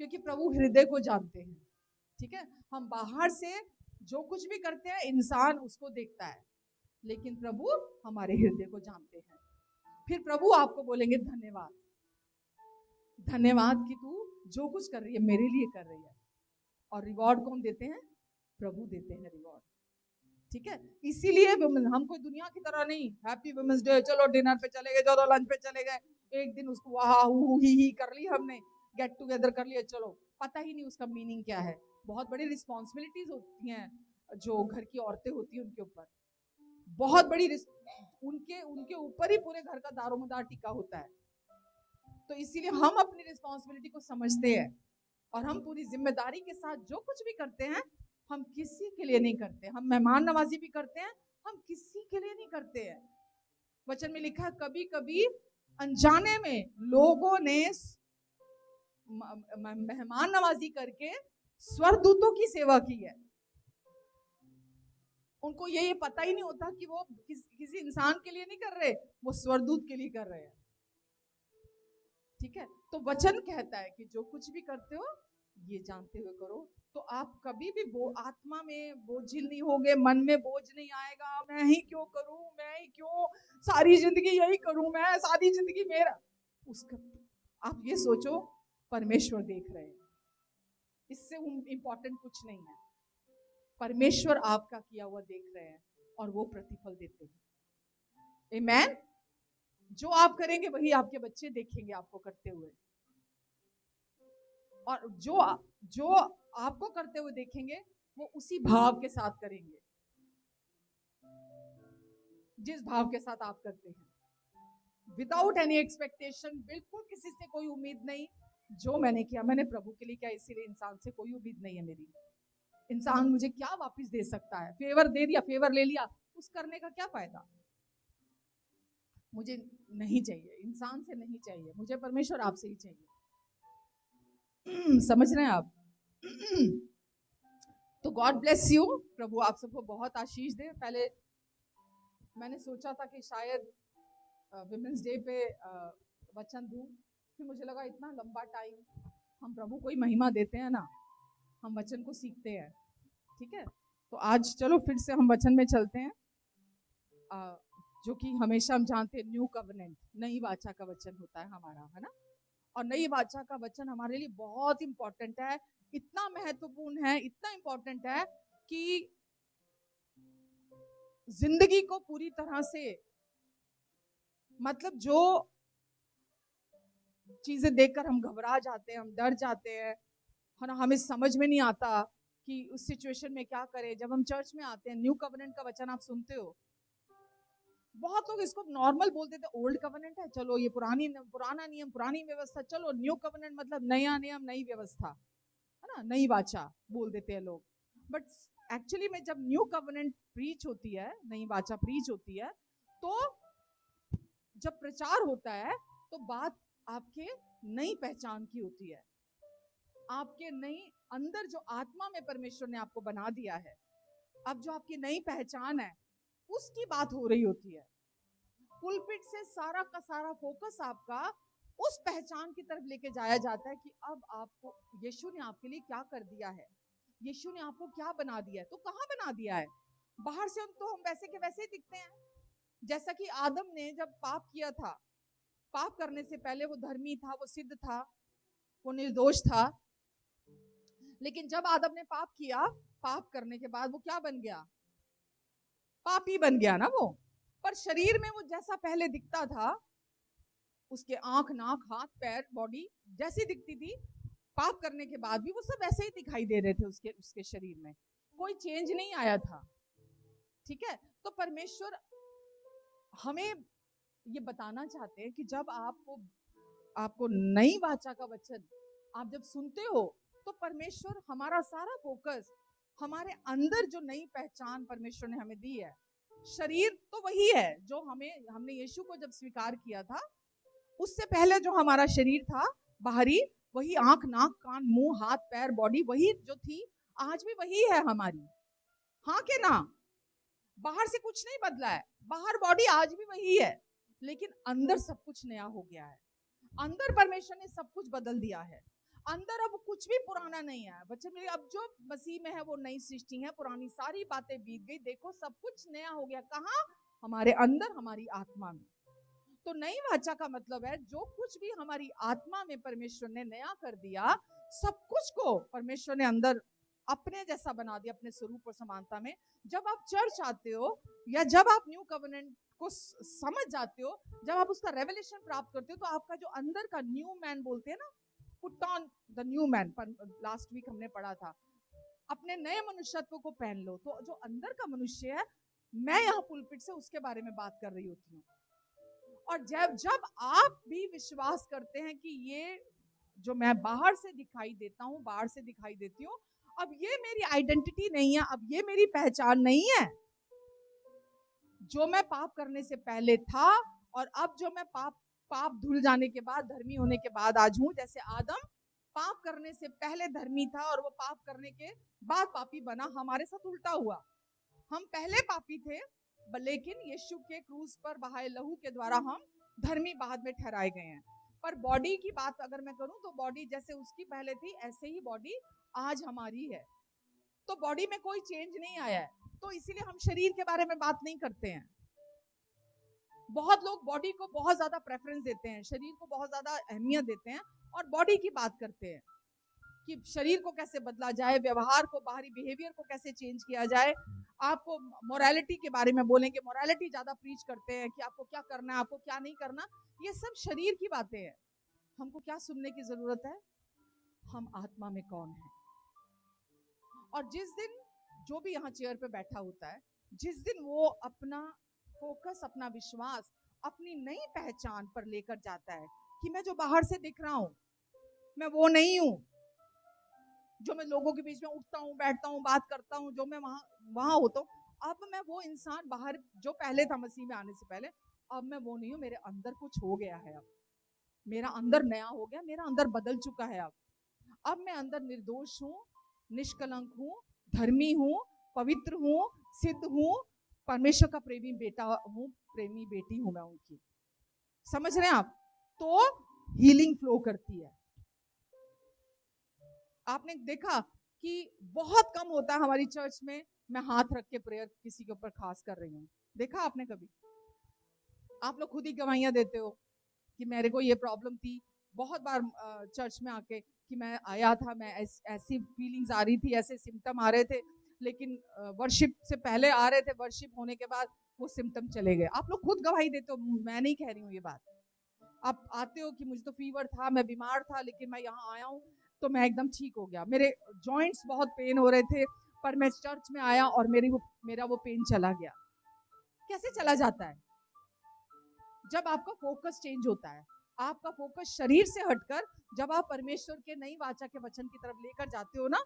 क्योंकि प्रभु हृदय को जानते हैं। ठीक है, हम बाहर से जो कुछ भी करते हैं इंसान उसको देखता है, लेकिन प्रभु हमारे हृदय को जानते हैं। फिर प्रभु आपको बोलेंगे धन्यवाद, धन्यवाद कि तू जो कुछ कर रही है मेरे लिए कर रही है। और रिवॉर्ड कौन देते हैं? प्रभु देते हैं रिवॉर्ड। ठीक है, इसीलिए हम कोई दुनिया की तरह नहीं हैप्पी वुमेन्स डे, चलो डिनर पे चले गए, चलो लंच पे चले गए, एक दिन उसको वाह ही कर ली, हमने गेट टुगेदर कर लिया, चलो, पता ही नहीं उसका मीनिंग क्या है। बहुत बड़ी रिस्पॉन्सिबिलिटीज होती हैं जो घर की औरतें होती हैं उनके ऊपर, बहुत बड़ी उनके उनके ऊपर ही पूरे घर का दारोमदार टिका होता है। तो इसीलिए हम अपनी रिस्पॉन्सिबिलिटी को समझते हैं और हम पूरी जिम्मेदारी के साथ जो कुछ भी करते हैं हम किसी के लिए नहीं करते। हम मेहमान नवाजी भी करते हैं, हम किसी के लिए नहीं करते हैं। वचन में लिखा है कभी कभी अनजाने में लोगों ने मेहमान नवाजी करके स्वर्गदूतों की सेवा की है। उनको ये पता ही नहीं होता कि वो किसी इंसान के लिए नहीं कर रहे, वो स्वर्गदूत के लिए कर रहे हैं। ठीक है, तो वचन कहता है कि जो कुछ भी करते हो ये जानते हुए करो, तो आप कभी भी आत्मा में बोझिल नहीं होगे, मन में बोझ नहीं आएगा, मैं ही क्यों करूं, मैं ही क्यों सारी जिंदगी यही करूं, मैं सारी जिंदगी मेरा उसका। आप ये सोचो परमेश्वर देख रहे हैं, इससे इंपॉर्टेंट कुछ नहीं है। परमेश्वर आपका किया हुआ देख रहे हैं और वो प्रतिफल देते हैं। आमेन। जो आप करेंगे वही आपके बच्चे देखेंगे आपको करते हुए, और जो आपको करते हुए देखेंगे वो उसी भाव के साथ करेंगे। जिस भाव के साथ आप करते हैं, विदाउट एनी एक्सपेक्टेशन, बिल्कुल किसी से कोई उम्मीद नहीं। जो मैंने किया मैंने प्रभु के लिए किया, इसीलिए इंसान से कोई उम्मीद नहीं है मेरी। इंसान मुझे क्या वापस दे सकता है? फेवर दे दिया, फेवर ले लिया, उस करने का क्या फायदा? मुझे नहीं चाहिए, इंसान से नहीं चाहिए, मुझे परमेश्वर आपसे ही चाहिए। समझ रहे हैं आप? तो गॉड ब्लेस यू, प्रभु आप सबको बहुत आशीष दे। पहले मैंने सोचा था कि शायद विमेंस डे पे वचन दूं, फिर मुझे लगा इतना लंबा टाइम, हम प्रभु को ही महिमा देते हैं ना, हम वचन को सीखते हैं। ठीक है, तो आज चलो फिर से हम वचन में चलते हैं, जो कि हमेशा हम जानते हैं न्यू कवनेंट, नई वाचा का वचन होता है हमारा, है ना। और नई वाचा का वचन हमारे लिए बहुत इंपॉर्टेंट है, इतना महत्वपूर्ण है, इतना इंपॉर्टेंट है कि जिंदगी को पूरी तरह से, मतलब जो चीजें देखकर हम घबरा जाते हैं, हम डर जाते हैं, है ना, हमें समझ में नहीं आता कि उस सिचुएशन में क्या करें। जब हम चर्च में आते हैं, न्यू कवनेंट का वचन आप सुनते हो, बहुत लोग इसको नॉर्मल बोल देते हैं, ओल्ड कवनेंट है, चलो ये पुराना नियम, पुरानी व्यवस्था, चलो न्यू कवनेंट मतलब नया नियम, नई व्यवस्था, है ना, नई वाचा बोल देते हैं लोग। बट एक्चुअली में जब न्यू कवनेंट प्रीच होती है, नई वाचा प्रीच होती है, तो जब प्रचार होता है तो बात आपके नई पहचान की होती है, आपके नई अंदर जो आत्मा में परमेश्वर ने आपको बना दिया है, अब जो आपकी नई पहचान है उसकी बात हो रही होती है। पुलपिट से सारा का सारा फोकस आपका उस पहचान की तरफ लेके जाया जाता है कि अब आपको यीशु ने आपके लिए क्या कर दिया है, यीशु ने आपको क्या बना दिया है। तो कहाँ बना दिया है? बाहर से तो हम वैसे के वैसे ही दिखते हैं। जैसा कि आदम ने जब पाप किया था, पाप करने से पहले वो धर्मी था, वो सिद्ध था, वो निर्दोष था। लेकिन जब आदम ने पाप किया, पाप करने के बाद वो क्या बन गया? पापी बन गया ना वो। पर शरीर में वो जैसा पहले दिखता था, उसके आंख, नाक, हाथ, पैर, बॉडी जैसी दिखती थी, पाप करने के बाद भी वो सब ऐसे ही दिखाई दे रहे थे उसके उसके शरीर में, कोई चेंज नहीं आया था। ठीक है, तो परमेश्वर हमें ये बताना चाहते हैं कि जब आपको नई वाचा का वचन आप जब सुनते हो, तो परमेश्वर हमारा सारा फोकस हमारे अंदर जो नई पहचान परमेश्वर ने हमें दी है, शरीर तो वही है जो हमने यीशु को जब स्वीकार किया था, उससे पहले जो हमारा शरीर था बाहरी, वही आंख, नाक, कान, मुंह, हाथ, पैर, बॉडी वही जो थी, आज भी वही है हमारी। हाँ के ना? बाहर से कुछ नहीं बदला है, बाहर बॉडी आज भी वही है, लेकिन अंदर सब कुछ नया हो गया है। अंदर परमेश्वर ने सब कुछ बदल दिया है। अंदर अब कुछ भी पुराना नहीं है। बच्चे मेरे, अब जो मसीह में है वो नई सृष्टि है, पुरानी सारी बातें बीत गई, देखो सब कुछ नया हो गया। कहाँ? हमारे अंदर, हमारी आत्मा में। तो नई वाचा का मतलब है जो कुछ भी हमारी आत्मा में परमेश्वर ने नया कर दिया, सब कुछ को परमेश्वर ने अंदर अपने जैसा बना दिया, अपने स्वरूप और समानता में। जब आप चर्च आते हो या जब आप न्यू कवनेंट को समझ जाते हो, जब आप उसका रेवलेशन प्राप्त करते हो, तो आपका जो अंदर का न्यू मैन बोलते हैं ना, put on the new man, last week हमने पढ़ा था, अपने नए मनुष्यत्व को पहन लो। तो जो अंदर का मनुष्य है, मैं यहाँ पुलपिट से उसके बारे में बात कर रही होती हूँ। और जब जब आप भी विश्वास करते हैं कि ये जो मैं बाहर से दिखाई देता हूँ, बाहर से दिखाई देती हूँ, अब ये मेरी आइडेंटिटी नहीं है, अब ये मेरी पहचान नहीं है। जो मैं पाप करने से पहले था और अब जो मैं पाप धुल जाने के बाद, धर्मी होने के बाद आज हूं, जैसे आदम पाप करने से पहले धर्मी था और वो पाप करने के बाद पापी बना, हमारे साथ उल्टा हुआ। हम पहले पापी थे, लेकिन यीशु के क्रूस पर बहाए लहू के द्वारा हम धर्मी बाद में ठहराए गए हैं। पर बॉडी की बात अगर मैं करूं, तो बॉडी जैसे उसकी पहले थी, ऐसे ही बॉडी आज हमारी है। तो बॉडी में कोई चेंज नहीं आया है, तो इसीलिए हम शरीर के बारे में बात नहीं करते हैं। बहुत लोग बॉडी को बहुत ज्यादा प्रेफरेंस देते हैं, शरीर को बहुत ज्यादा अहमियत देते हैं, और बॉडी की बात करते हैं कि शरीर को कैसे बदला जाए, व्यवहार को, बाहरी बिहेवियर को कैसे चेंज किया जाए। आपको मोरालिटी के बारे में बोलेंगे, मोरालिटी ज्यादा प्रीच करते हैं कि आपको क्या करना है, आपको क्या नहीं करना। ये सब शरीर की बातें हैं। हमको क्या सुनने की जरूरत है? हम आत्मा में कौन है? और जिस दिन जो भी यहाँ चेयर पे बैठा होता है, जिस दिन वो अपना फोकस, अपना विश्वास, अपनी नई पहचान पर लेकर जाता है कि मैं जो बाहर से दिख रहा हूं, मैं वो नहीं हूं। जो मैं लोगों के बीच में उठता हूँ, बैठता हूँ, बात करता हूँ, जो मैं वहां वहां होता हूँ, अब मैं वो इंसान बाहर जो पहले था मसीह में आने से पहले, अब मैं वो नहीं हूँ। मेरे अंदर कुछ हो गया है। अब मेरा अंदर नया हो गया, मेरा अंदर बदल चुका है। अब मैं अंदर निर्दोष हूँ, निष्कलंक हूँ, धर्मी हूँ, पवित्र हूँ, सिद्ध हूँ, परमेश्वर का प्रेमी बेटा हूँ, प्रेमी बेटी हूँ मैं उनकी। समझ रहे हैं आप? तो हीलिंग फ्लो करती है। आपने देखा कि बहुत कम होता है हमारी चर्च में मैं हाथ रख के प्रेयर किसी के ऊपर खास कर रही हूँ। देखा आपने कभी? आप लोग खुद ही गवाहियां देते हो कि मेरे को ये प्रॉब्लम थी। बहुत बार चर्च में आके कि मैं आया था, मैं ऐसी फीलिंग्स आ रही थी, ऐसे सिम्टम आ रहे थे, लेकिन वर्शिप से पहले आ रहे थे, वर्शिप होने के बाद वो सिम्टम चले गए। आप लोग खुद गवाही देते हो, मैं नहीं कह रही हूँ ये बात। आप आते हो कि मुझे तो फीवर था, मैं बीमार था, लेकिन मैं यहाँ आया हूँ तो मैं एकदम ठीक हो गया। मेरे जॉइंट्स बहुत पेन हो रहे थे, पर मैं चर्च में आया और मेरा वो पेन चला गया। कैसे चला जाता है? जब आपका फोकस चेंज होता है। आपका फोकस शरीर से हटकर जब आप परमेश्वर के नई वाचा के वचन की तरफ लेकर जाते हो ना,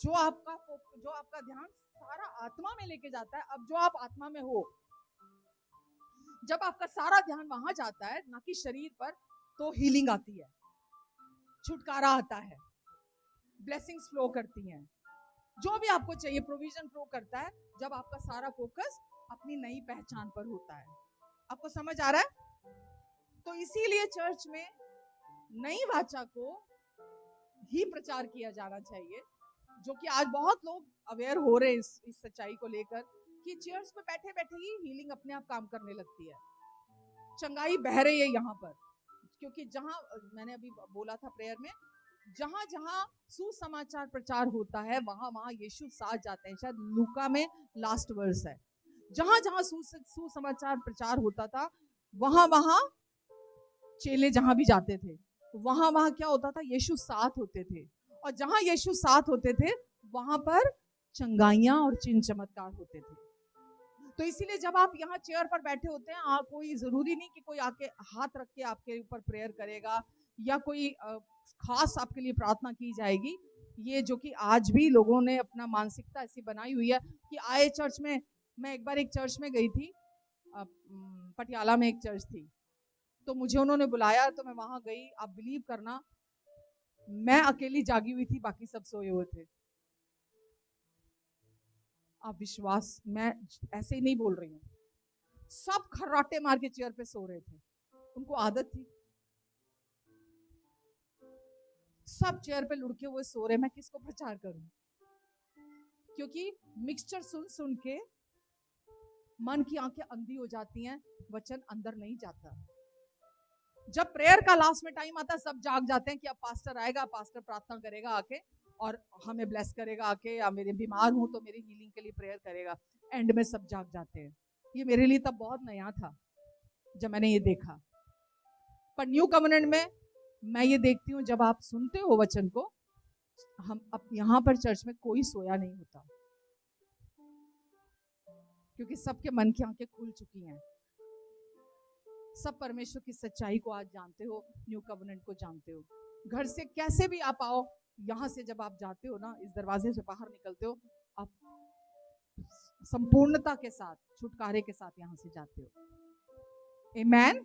जो आपका ध्यान सारा आत्मा में लेके जाता है। अब जो आप आत्मा में हो, जब आपका सारा ध्यान वहां जाता है, ना कि शरीर पर, तो हीलिंग आती है, छुटकारा आता है, ब्लेसिंग्स फ्लो करती हैं, जो भी आपको चाहिए प्रोविजन फ्लो करता है, जब आपका सारा फोकस अपनी नई पहचान पर होता है। आपको समझ आ रहा है? तो इसीलिए चर्च में नई वाचा को ही प्रचार किया जाना चाहिए, जो कि आज बहुत लोग अवेयर हो रहे हैं इस सच्चाई को लेकर कि चर्च में बैठे बैठे ही हीलिंग अपने आप काम करने लगती है, चंगाई बह रही है यहाँ पर। क्योंकि जहां मैंने अभी बोला था प्रेयर में, जहां जहां सुसमाचार प्रचार होता है, वहां वहां यीशु साथ जाते हैं। शायद लूका में लास्ट वर्स है, जहां जहां सुसमाचार प्रचार होता था, वहां वहां चेले जहां भी जाते थे, वहां वहां क्या होता था? यीशु साथ होते थे। और जहां यीशु साथ होते थे, वहां पर चंगाइयां और चिन्ह चमत्कार होते थे। तो इसीलिए जब आप यहाँ चेयर पर बैठे होते हैं, कोई जरूरी नहीं कि कोई आके हाथ रख के आपके ऊपर प्रेयर करेगा या कोई खास आपके लिए प्रार्थना की जाएगी। ये जो कि आज भी लोगों ने अपना मानसिकता ऐसी बनाई हुई है कि आए चर्च में। मैं एक बार एक चर्च में गई थी, पटियाला में एक चर्च थी, तो मुझे उन्होंने बुलाया, तो मैं वहां गई। आप बिलीव करना, मैं अकेली जागी हुई थी, बाकी सब सोए हुए थे। आप विश्वास, मैं ऐसे ही नहीं बोल रही हूँ, सब खर्राटे मार के चेयर पे सो रहे थे। उनको आदत थी, सब चेयर पे लुढ़के हुए सो रहे। मैं किसको प्रचार करूं? क्योंकि मिक्सचर सुन सुन के मन की आंखें अंधी हो जाती हैं, वचन अंदर नहीं जाता। जब प्रेयर का लास्ट में टाइम आता है, सब जाग जाते हैं कि अब पास्टर आएगा, पास्टर प्रार्थना करेगा आके और हमें ब्लेस करेगा आके, या मेरे बीमार हूं तो मेरी हीलिंग के लिए प्रेयर करेगा। एंड में सब जाग जाते हैं। ये मेरे लिए तब बहुत नया था जब मैंने ये देखा। पर न्यू कवेनेंट में मैं ये देखती हूँ, जब आप सुनते हो वचन को, हम अब यहाँ पर चर्च में कोई सोया नहीं होता, क्योंकि सबके मन की आंखें खुल चुकी हैं। सब परमेश्वर की सच्चाई को आज जानते हो, न्यू कवेनेंट को जानते हो। घर से कैसे भी आप आओ, यहाँ से जब आप जाते हो ना, इस दरवाजे से बाहर निकलते हो, आप संपूर्णता के साथ, छुटकारे के साथ यहाँ से जाते हो। आमेन।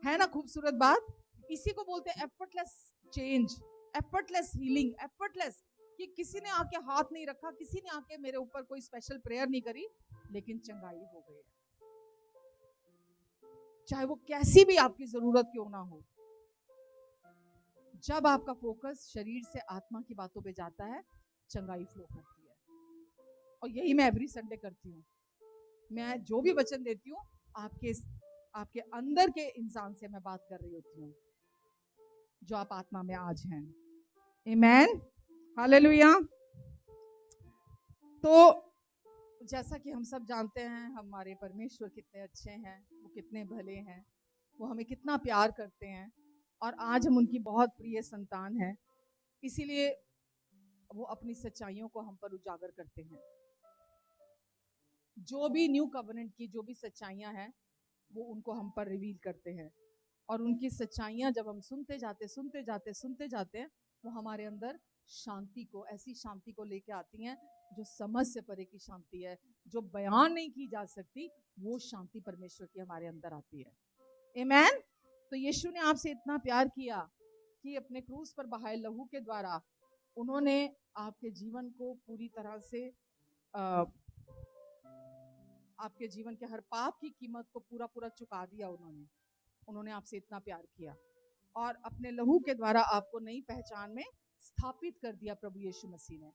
है ना खूबसूरत बात? इसी को बोलते हैं effortless change, effortless healing. Effortless कि किसी ने आके हाथ नहीं रखा, किसी ने आके मेरे ऊपर कोई स्पेशल प्रेयर नहीं करी, लेकिन चंगाई हो गई। चाहे वो कैसी भी आपकी जरूरत क्यों ना हो, जब आपका फोकस शरीर से आत्मा की बातों पे जाता है, चंगाई फ्लो करती है। और यही मैं एवरी संडे करती हूँ। मैं जो भी वचन देती हूँ, आपके अंदर के इंसान से मैं बात कर रही होती हूँ, जो आप आत्मा में आज हैं। आमेन, हालेलुया। तो जैसा कि हम सब जानते हैं, हमारे परमेश्वर कितने अच्छे हैं, वो कितने भले हैं, वो हमें कितना प्यार करते हैं, और आज हम उनकी बहुत प्रिय संतान हैं। इसीलिए वो अपनी सच्चाइयों को हम पर उजागर करते हैं। जो भी न्यू कवनेंट की जो भी सच्चाइयां हैं वो उनको हम पर रिवील करते हैं, और उनकी सच्चाइयां जब हम सुनते जाते हैं, वो हमारे अंदर शांति को, ऐसी शांति को लेके आती हैं जो समझ से परे की शांति है, जो बयान नहीं की जा सकती। वो शांति परमेश्वर की हमारे अंदर आती है। आमेन। तो यीशु ने आपसे इतना प्यार किया कि अपने क्रूस पर बहाए लहू के द्वारा उन्होंने आपके जीवन को पूरी तरह से आपके जीवन के हर पाप की कीमत को पूरा पूरा चुका दिया। उन्होंने आपसे इतना प्यार किया और अपने लहू के द्वारा आपको नई पहचान में स्थापित कर दिया प्रभु यीशु मसीह ने।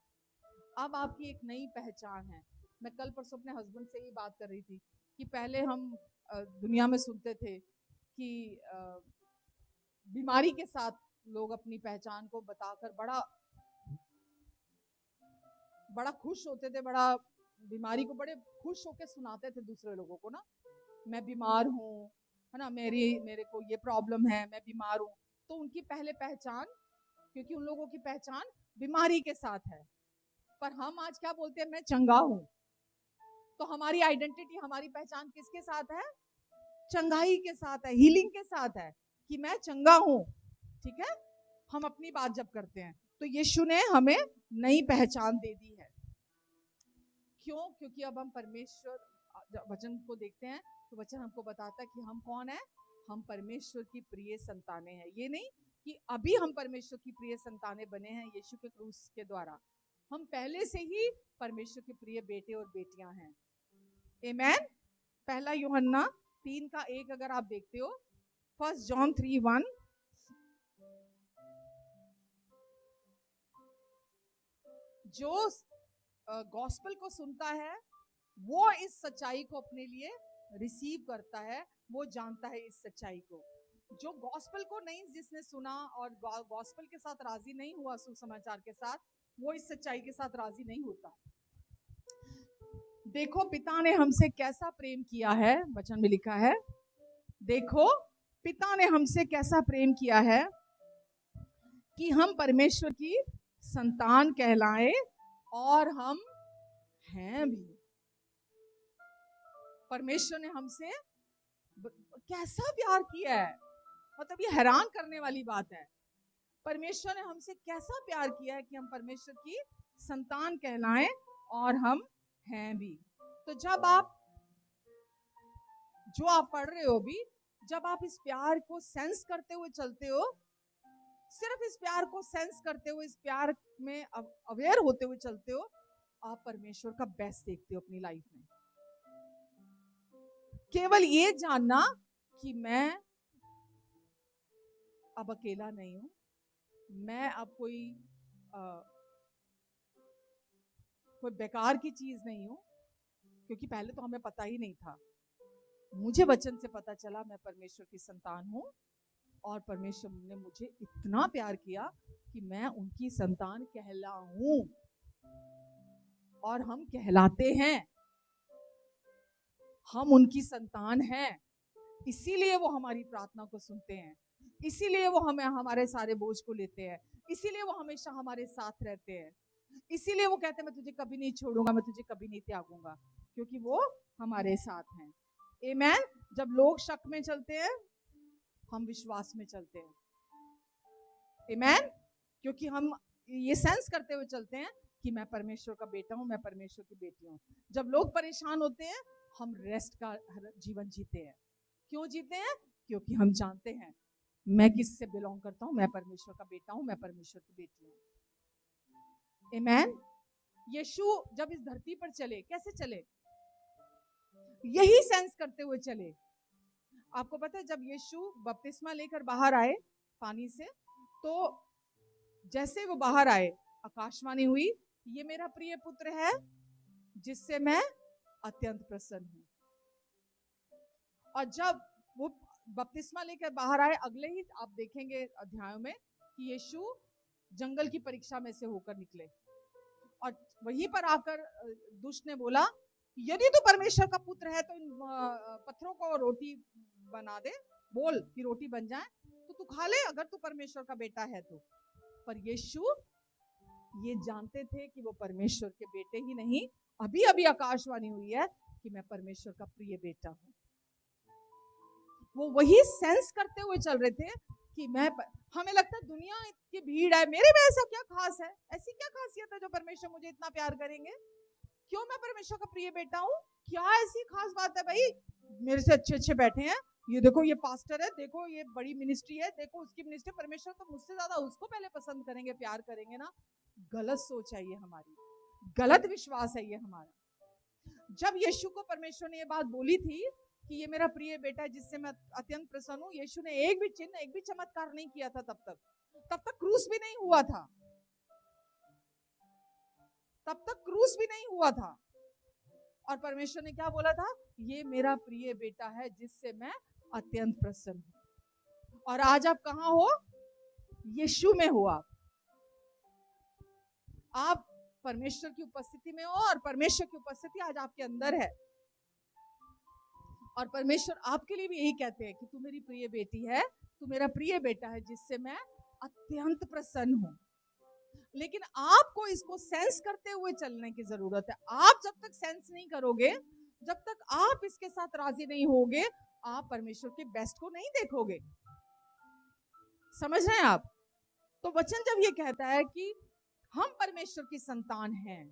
अब आपकी एक नई पहचान है। मैं कल परसों अपने हस्बैंड से ही बात कर रही थी कि पहले हम दुनिया में सुनते थे कि बीमारी के साथ लोग अपनी पहचान को बताकर बड़ा बड़ा खुश होते थे, बड़ा बीमारी को बड़े खुश होकर सुनाते थे दूसरे लोगों को ना, मैं बीमार हूँ, है ना, मेरे को ये प्रॉब्लम है, मैं बीमार हूँ। तो उनकी पहले पहचान, क्योंकि उन लोगों की पहचान बीमारी के साथ है, पर हम आज क्या बोलते हैं, मैं चंगा हूँ। तो हमारी आइडेंटिटी, हमारी पहचान किसके साथ है? चंगाई के साथ है, हीलिंग के साथ है कि मैं चंगा हूँ। ठीक है, हम अपनी बात जब करते हैं तो यीशु ने हमें नई पहचान दे दी है। क्यों? क्योंकि अब हम परमेश्वर वचन को देखते हैं तो वचन हमको बताता है कि हम कौन है। हम परमेश्वर की प्रिय संतानें हैं। ये नहीं कि अभी हम परमेश्वर की प्रिय संतानें बने हैं यीशु के क्रूस के द्वारा, हम पहले से ही परमेश्वर के प्रिय बेटे और बेटियां हैं। आमेन। पहला यूहन्ना 3:1 अगर आप देखते हो, 1 जॉन 3:1, जो गॉस्पेल को सुनता है वो इस सच्चाई को अपने लिए रिसीव करता है, वो जानता है इस सच्चाई को। जो गॉस्पेल को नहीं, जिसने सुना और गॉस्पेल के साथ राजी नहीं हुआ, सुसमाचार के साथ, वो इस सच्चाई के साथ राजी नहीं होता। देखो पिता ने हमसे कैसा प्रेम किया है, वचन में लिखा है, देखो पिता ने हमसे कैसा प्रेम किया है कि हम परमेश्वर की संतान कहलाए, और हम हैं भी। परमेश्वर ने हमसे कैसा प्यार किया है, मतलब ये हैरान करने वाली बात है। परमेश्वर ने हमसे कैसा प्यार किया है कि हम परमेश्वर की संतान कहलाएं, और हम हैं भी। तो जब आप जो आप पढ़ रहे हो भी, जब आप इस प्यार को सेंस करते हुए चलते हो, सिर्फ इस प्यार को सेंस करते हुए, इस प्यार में अवेयर होते हुए चलते हो, आप परमेश्वर का बेस्ट देखते हो अपनी लाइफ में। केवल ये जानना कि मैं अब अकेला नहीं हूं, मैं अब कोई बेकार की चीज नहीं हूं, क्योंकि पहले तो हमें पता ही नहीं था। मुझे वचन से पता चला मैं परमेश्वर की संतान हूं, और परमेश्वर ने मुझे इतना प्यार किया कि मैं उनकी संतान कहलाऊं, और हम कहलाते हैं, हम उनकी संतान हैं। इसीलिए वो हमारी प्रार्थना को सुनते हैं, इसीलिए वो हमें हमारे सारे बोझ को लेते हैं, इसीलिए वो हमेशा हमारे साथ रहते हैं, इसीलिए वो कहते हैं मैं तुझे कभी नहीं छोड़ूंगा, मैं तुझे कभी नहीं त्यागूंगा, क्योंकि वो हमारे साथ हैं। आमेन। जब लोग शक में चलते हैं, हम विश्वास में चलते हैं। आमेन। क्योंकि हम ये सेंस करते हुए चलते हैं कि मैं परमेश्वर का बेटा हूं, मैं परमेश्वर की बेटी हूं। जब लोग परेशान होते हैं, हम रेस्ट का जीवन जीते हैं। क्यों जीते हैं? क्योंकि हम जानते हैं मैं किससे बिलोंग करता हूं, मैं परमेश्वर का बेटा हूं, मैं परमेश्वर की बेटी हूं। आमेन। यीशु जब इस धरती पर चले, कैसे चले? यही सेंस करते हुए चले। आपको पता है, जब यीशु बपतिस्मा लेकर बाहर आए पानी से, तो जैसे वो बाहर आए, आकाशवाणी हुई, ये मेरा प्रिय पुत्र है जिससे मैं अत्यंत प्रसन्न हूं। और जब वो बपतिस्मा लेकर बाहर आए, अगले ही आप देखेंगे अध्यायों में कि यीशु जंगल की परीक्षा में से होकर निकले, और वहीं पर आकर दुष्ट ने बोला, यदि तू परमेश्वर का पुत्र है तो इन पत्थरों को रोटी बना दे, बोल कि रोटी बन जाए तो तू खा ले, अगर तू परमेश्वर का बेटा है तो। पर यीशु ये जानते थे कि वो परमेश्वर के बेटे ही नहीं, अभी अभी आकाशवाणी हुई है कि मैं परमेश्वर का प्रिय बेटा हूं। वो वही सेंस करते हुए चल रहे थे कि हमें लगता है दुनिया की भीड़ है, मेरे में ऐसा क्या खास है, ऐसी क्या खासियत है जो परमेश्वर मुझे इतना प्यार करेंगे, क्यों मैं परमेश्वर का प्रिय बेटा हूँ, क्या ऐसी खास बात है भाई, मेरे से अच्छे अच्छे बैठे हैं, ये देखो ये पास्टर है, देखो ये बड़ी मिनिस्ट्री है, देखो उसकी मिनिस्ट्री, परमेश्वर तो मुझसे ज्यादा उसको पहले पसंद करेंगे, प्यार करेंगे ना। गलत सोच है ये हमारी, गलत विश्वास है ये हमारा। जब यीशु को परमेश्वर ने ये बात बोली थी कि ये मेरा प्रिय बेटा है जिससे मैं अत्यंत प्रसन्न हूं, यीशु ने एक भी चिन्ह, एक भी चमत्कार नहीं किया था तब तक क्रूस भी नहीं हुआ था, तब तक क्रूस भी नहीं हुआ था। और परमेश्वर ने क्या बोला था, ये मेरा प्रिय बेटा है जिससे मैं अत्यंत प्रसन्न हूं। और आज आप कहां हो, यीशु में हो। आप परमेश्वर की उपस्थिति में हो और परमेश्वर की उपस्थिति आज आपके अंदर है। और परमेश्वर आपके लिए भी यही कहते हैं कि तू मेरी प्रिय बेटी है, तू मेरा प्रिय बेटा है जिससे मैं अत्यंत प्रसन्न हूं। लेकिन आपको इसको सेंस करते हुए चलने की जरूरत है। आप जब तक सेंस नहीं करोगे, जब तक आप इसके साथ राजी नहीं होगे, आप परमेश्वर के बेस्ट को नहीं देखोगे। समझ रहे हैं आप? तो वचन जब ये कहता है कि हम परमेश्वर की संतान हैं,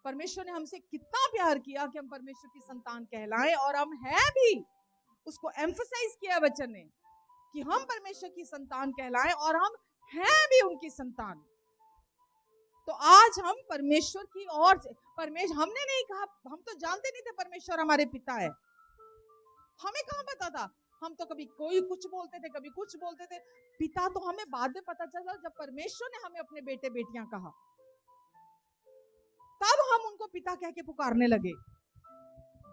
परमेश्वर ने हमसे कितना प्यार किया कि हम परमेश्वर की संतान कहलाएं, और हम हैं भी, उसको एम्फसाइज किया वचन ने कि हम परमेश्वर की संतान कहलाएं और हम हैं भी उनकी संतान। तो आज हम परमेश्वर की ओर से, परमेश्वर हमने नहीं कहा, हम तो जानते नहीं थे परमेश्वर हमारे पिता है, हमें कहां पता था, हम तो कभी कोई कुछ बोलते थे, कभी कुछ बोलते थे। पिता तो हमें बाद में पता चला जब परमेश्वर ने हमें अपने बेटे बेटियां कहा, तब हम उनको पिता कह के पुकारने लगे।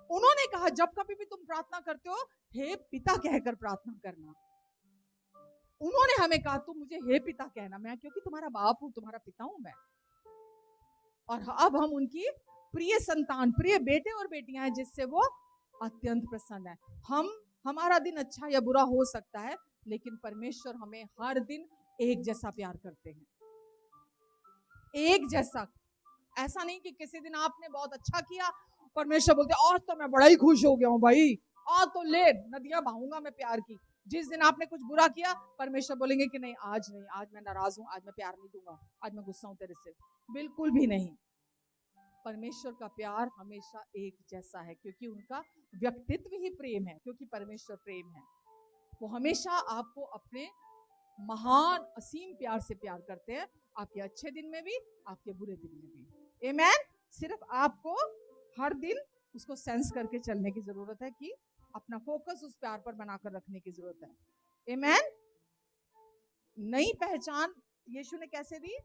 उन्होंने कहा जब कभी भी तुम प्रार्थना करते हो, हे पिता कहकर प्रार्थना करना। उन्होंने हमें कहा तुम मुझे हे पिता कहना, मैं क्योंकि तुम्हारा बाप हूं, तुम्हारा पिता हूं मैं। और अब हम उनकी प्रिय संतान, प्रिय बेटे और बेटियां हैं जिससे वो अत्यंत प्रसन्न है। हमारा दिन अच्छा या बुरा हो सकता है, लेकिन परमेश्वर हमें हर दिन एक जैसा प्यार करते हैं, एक जैसा। ऐसा नहीं कि किसी दिन आपने बहुत अच्छा किया, परमेश्वर बोलते आज तो मैं बड़ा ही खुश हो गया हूं भाई, आज तो ले नदियां बहाऊंगा मैं प्यार की। जिस दिन आपने कुछ बुरा किया, परमेश्वर बोलेंगे कि नहीं, आज नहीं, आज मैं नाराज हूं, आज मैं प्यार नहीं दूंगा, आज मैं गुस्सा हूं तेरे से। बिल्कुल भी नहीं। परमेश्वर का प्यार हमेशा एक जैसा है, क्योंकि उनका व्यक्तित्व ही प्रेम है, क्योंकि परमेश्वर प्रेम है। वो हमेशा आपको अपने महान असीम प्यार से प्यार करते हैं, आपके अच्छे दिन में भी, आपके बुरे दिन में भी। आमेन। सिर्फ आपको हर दिन उसको सेंस करके चलने की जरूरत है, कि अपना फोकस उस प्यार पर बनाकर रखने की जरूरत है। आमेन। नई पहचान यीशु ने कैसे दी?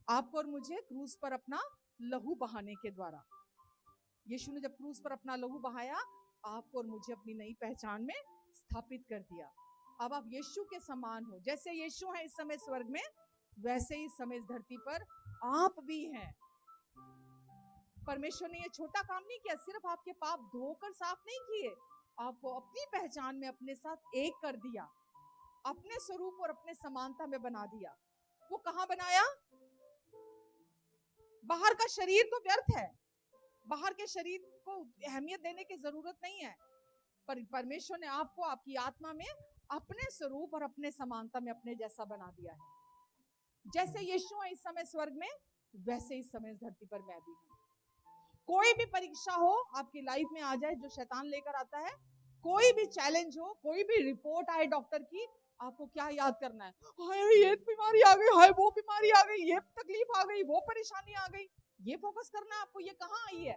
आपको और मुझे क्रूस पर अपना लहू बहाने के द्वारा। यीशु ने जब क्रूस पर अपना लहू बहाया, आपको और मुझे अपनी नई पहचान में स्थापित कर दिया। अब आप यीशु के समान हो। जैसे यीशु है इस समय स्वर्ग में, वैसे ही समय इस धरती पर आप भी हैं। परमेश्वर ने ये छोटा काम नहीं किया, सिर्फ आपके पाप धोकर साफ नहीं किए, आपको अपनी पहचान में अपने साथ एक कर दिया, अपने स्वरूप और अपने समानता में बना दिया। वो कहां बनाया? बाहर का शरीर तो व्यर्थ है, बाहर के शरीर को अहमियत देने की जरूरत नहीं है, पर परमेश्वर ने आपको आपकी आत्मा में अपने स्वरूप और अपने समानता में अपने जैसा बना दिया है। जैसे यीशु है इस समय स्वर्ग में, वैसे इस समय इस धरती पर मैं भी हूं। कोई भी परीक्षा हो आपकी लाइफ में आ जाए जो शैतान लेकर आता है, कोई भी चैलेंज हो, कोई भी रिपोर्ट आए डॉक्टर की, आपको क्या याद करना है? हाय ये बीमारी आ गई, हाय वो बीमारी आ गई, ये तकलीफ आ गई, वो परेशानी आ गई, ये फोकस करना है आपको। ये कहां आई है?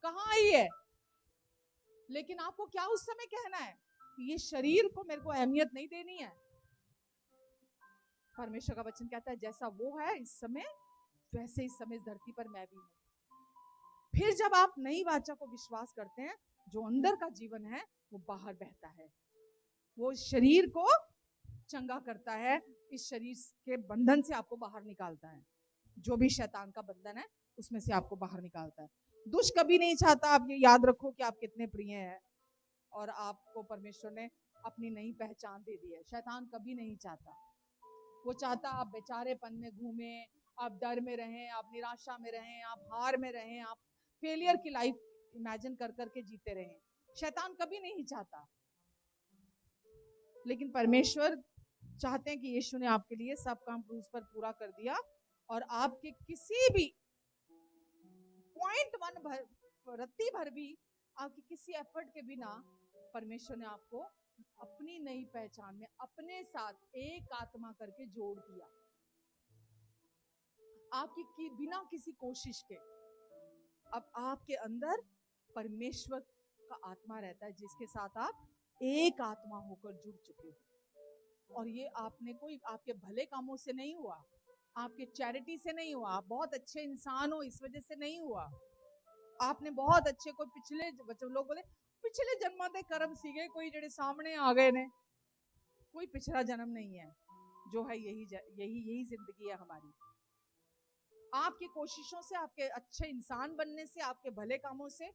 कहां आई है? लेकिन आपको क्या उस समय कहना है? ये शरीर को मेरे को अहमियत नहीं देनी है। परमेश्वर का वचन कहता है जैसा वो है इस समय, वैसे इस समय इस धरती पर मैं भी हूं। फिर जब आप नई वाचा को विश्वास करते हैं, जो अंदर का जीवन है वो बाहर बहता है, वो शरीर को चंगा करता है, इस शरीर के बंधन से आपको बाहर निकालता है, जो भी शैतान का बंधन है उसमें से आपको बाहर निकालता है। दुष्ट कभी नहीं चाहता, आप ये याद रखो कि आप कितने प्रिय हैं और आपको परमेश्वर ने अपनी नई पहचान दे दी है। शैतान कभी नहीं चाहता, वो चाहता आप बेचारेपन में घूमें, आप डर में रहें, आप निराशा में रहें, आप हार में रहें, आप फेलियर की लाइफ इमेजिन कर करके जीते रहे। शैतान कभी नहीं चाहता, लेकिन परमेश्वर चाहते हैं कि यीशु ने आपके लिए सब काम क्रूस पर पूरा कर दिया, और आपके किसी भी रत्ती भर भी आपकी किसी एफर्ट के बिना परमेश्वर ने आपको अपनी नई पहचान में अपने साथ एक आत्मा करके जोड़ दिया। आपकी बिना किसी कोशिश के अब आपके अंदर परमेश्वर का आत्मा रहता है, जिसके साथ आप एक आत्मा होकर जुड़ चुके हो। और ये आपने कोई आपके भले कामों से नहीं हुआ, आपके चैरिटी से नहीं हुआ, आप बहुत अच्छे इंसान हो इस वजह से नहीं हुआ, आपने बहुत अच्छे कोई पिछले बच्चे लोग बोले पिछले जन्म के कर्म सीखे कोई जड़े सामने आ गए ने, कोई पिछला जन्म नहीं है, जो है यही जिंदगी है हमारी। आपकी कोशिशों से, आपके अच्छे इंसान बनने से, आपके भले कामों से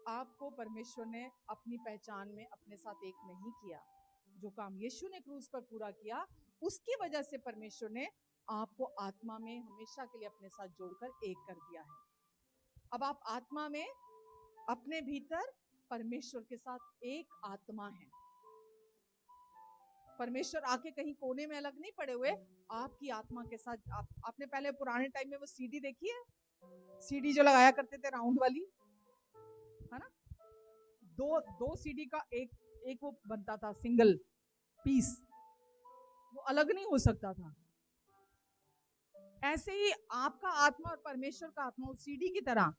आपको परमेश्वर ने अपनी पहचान में अपने साथ एक नहीं किया। जो काम यीशु ने क्रूस पर पूरा किया, उसकी वजह से परमेश्वर ने आपको आत्मा में हमेशा के लिए अपने साथ जोड़कर एक कर दिया है। अब आप आत्मा में अपने भीतर परमेश्वर के साथ एक आत्मा है। परमेश्वर आके कहीं कोने में अलग नहीं पड़े हुए, आपकी आत्मा के साथ आपने पहले पुराने टाइम में वो सीडी देखी है, सीडी जो लगाया करते थे राउंड वाली, है ना, दो दो सीडी का एक वो बनता था सिंगल पीस, वो अलग नहीं हो सकता था। ऐसे ही आपका आत्मा और परमेश्वर का आत्मा उस सीडी की तरह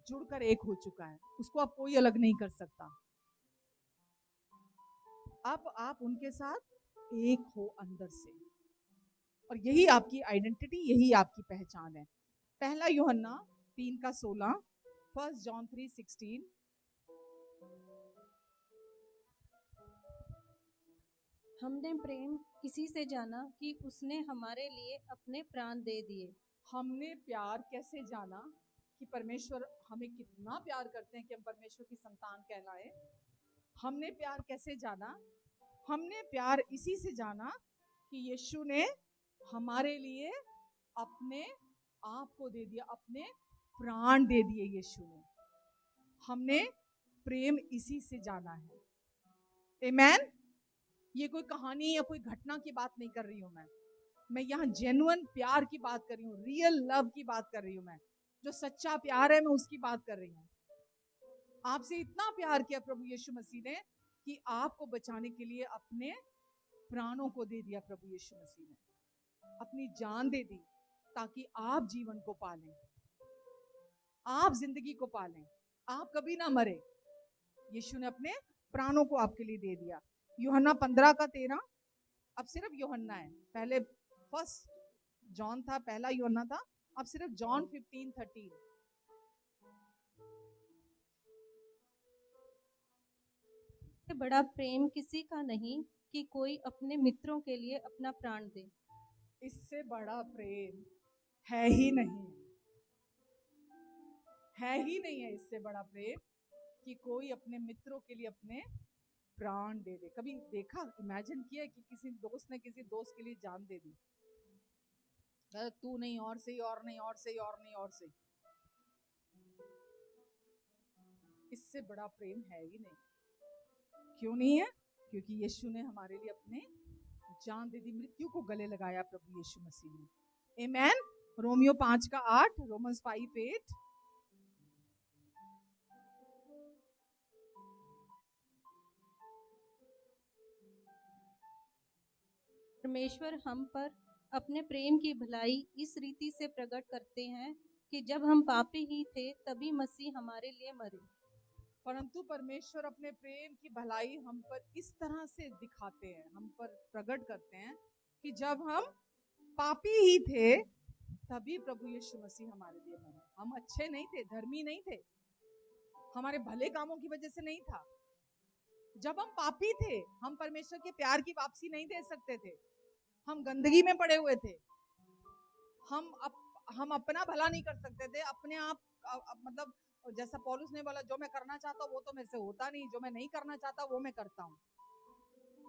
जुड़कर एक हो चुका है, उसको अब कोई अलग नहीं कर सकता। अब आप उनके साथ एक हो अंदर से, और यही आपकी आइडेंटिटी, यही आपकी पहचान है। पहला यूहन्ना 3:16, 1 जॉन 3:16। हमने प्रेम इसी से जाना कि उसने हमारे लिए अपने प्राण दे दिए। हमने प्यार कैसे जाना कि परमेश्वर हमें कितना प्यार करते हैं कि हम परमेश्वर की संतान कहलाएं? हमने प्यार कैसे जाना? हमने प्यार इसी से जाना कि यीशु ने हमारे लिए अपने आप को दे दिया, अपने प्राण दे दिए यीशु ने। हमने प्रेम इसी से जाना है। आमेन। ये कोई कहानी या कोई घटना की बात नहीं कर रही हूं मैं यहाँ जेन्युइन प्यार की बात कर रही हूँ, रियल लव की बात कर रही हूँ। मैं जो सच्चा प्यार है, मैं उसकी बात कर रही हूँ। आपसे इतना प्यार किया प्रभु यीशु मसीह ने कि आपको बचाने के लिए अपने प्राणों को दे दिया। प्रभु यीशु मसीह ने अपनी जान दे दी ताकि आप जीवन को पालें, आप जिंदगी को पालें, आप कभी ना मरे। यीशु ने अपने प्राणों को आपके लिए दे दिया। यूहन्ना 15:13, अब सिर्फ यूहन्ना है, पहले फर्स्ट जॉन था, पहला यूहन्ना था, अब सिर्फ जॉन 15:13। बड़ा प्रेम किसी का नहीं कि कोई अपने मित्रों के लिए अपना प्राण दे। इससे बड़ा प्रेम है ही नहीं, है ही नहीं है इससे बड़ा प्रेम कि कोई अपने मित्रों के लिए अपने प्राण दे दे। कभी देखा, इमेजिन किया कि किसी दोस्त ने किसी दोस्त के लिए जान दे दी? तू नहीं, और सही, और नहीं, और सही, और नहीं, और सही। इससे बड़ा प्रेम है ही नहीं। क्यों नहीं है? क्योंकि यीशु ने हमारे लिए अपने जान दे दी, मृत्यु को गले लगाया प्रभु यीशु मसीह ने। आमेन। Romeo 5:8, Romans 5:8। परमेश्वर हम पर अपने प्रेम की भलाई इस रीति से प्रकट करते हैं कि जब हम पापी ही थे तभी मसीह हमारे लिए मरे। परंतु परमेश्वर अपने प्रेम की भलाई हम पर इस तरह से दिखाते हैं, हम पर प्रकट करते हैं कि जब हम पापी ही थे तभी प्रभु यीशु मसीह हमारे लिए मरे। हम अच्छे नहीं थे, धर्मी नहीं थे, हमारे भले कामों की वजह से नहीं था। जब हम पापी थे, हम परमेश्वर के प्यार की वापसी नहीं दे सकते थे, हम गंदगी में पड़े हुए थे, हम अपना भला नहीं कर सकते थे अपने आप। मतलब जैसा पौलुस ने बोला, जो मैं करना चाहता हूँ वो तो मेरे से होता नहीं, जो मैं नहीं करना चाहता वो मैं करता हूँ।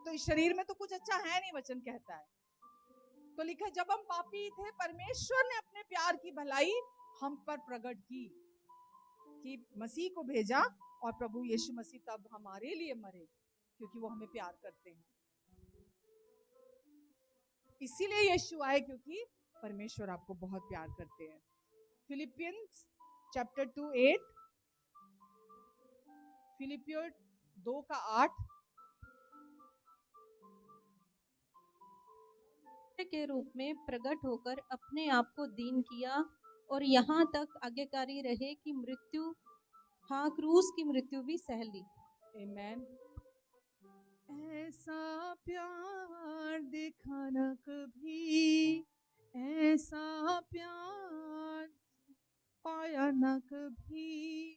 तो इस शरीर में तो कुछ अच्छा है नहीं, वचन कहता है। तो लिखा, जब हम पापी थे परमेश्वर ने अपने प्यार की भलाई हम पर प्रकट की। कि मसीह को भेजा और प्रभु यीशु मसीह तब हमारे लिए मरे क्योंकि वो हमें प्यार करते हैं। इसीलिए यीशु आए क्योंकि परमेश्वर आपको बहुत प्यार करते हैं। फिलिपियंस चैप्टर 2:8, फिलिपियो 2:8, के रूप में प्रकट होकर अपने आप को दीन किया और यहाँ तक आज्ञाकारी रहे कि मृत्यु, हाँ क्रूस की मृत्यु भी सह ली। आमेन। ऐसा प्यार देखा न कभी, ऐसा प्यार पाया न कभी,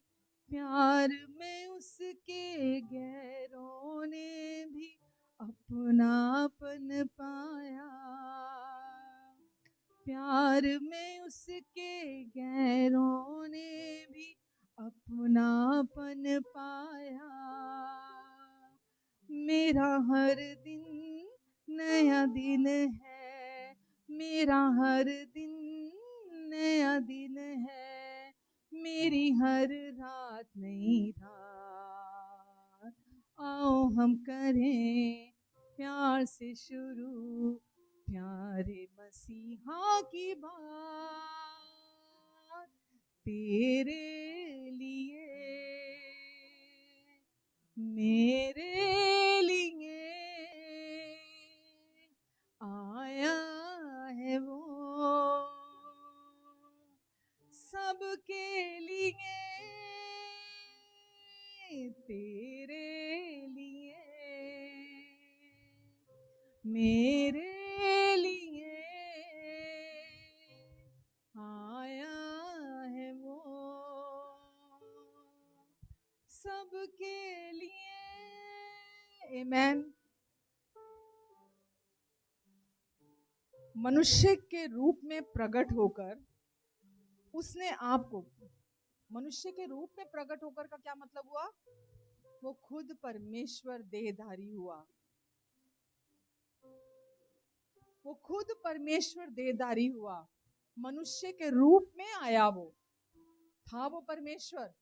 प्यार में उसके गैरों ने भी अपनापन पाया, प्यार में उसके गैरों ने भी अपनापन पाया। मेरा हर दिन नया दिन है, मेरा हर दिन नया दिन है, मेरी हर रात नई रात। आओ हम करें प्यार से शुरू, प्यारे मसीहा की बात, तेरे लिए मेरे लिए आया है वो, सबके लिए तेरे लिए मेरे लिए आया है वो, सबके लिए। आमेन। मनुष्य के रूप में प्रकट होकर उसने आपको, मनुष्य के रूप में प्रकट होकर का क्या मतलब हुआ? वो खुद परमेश्वर देहधारी हुआ, वो खुद परमेश्वर देहधारी हुआ, मनुष्य के रूप में आया, वो था वो परमेश्वर,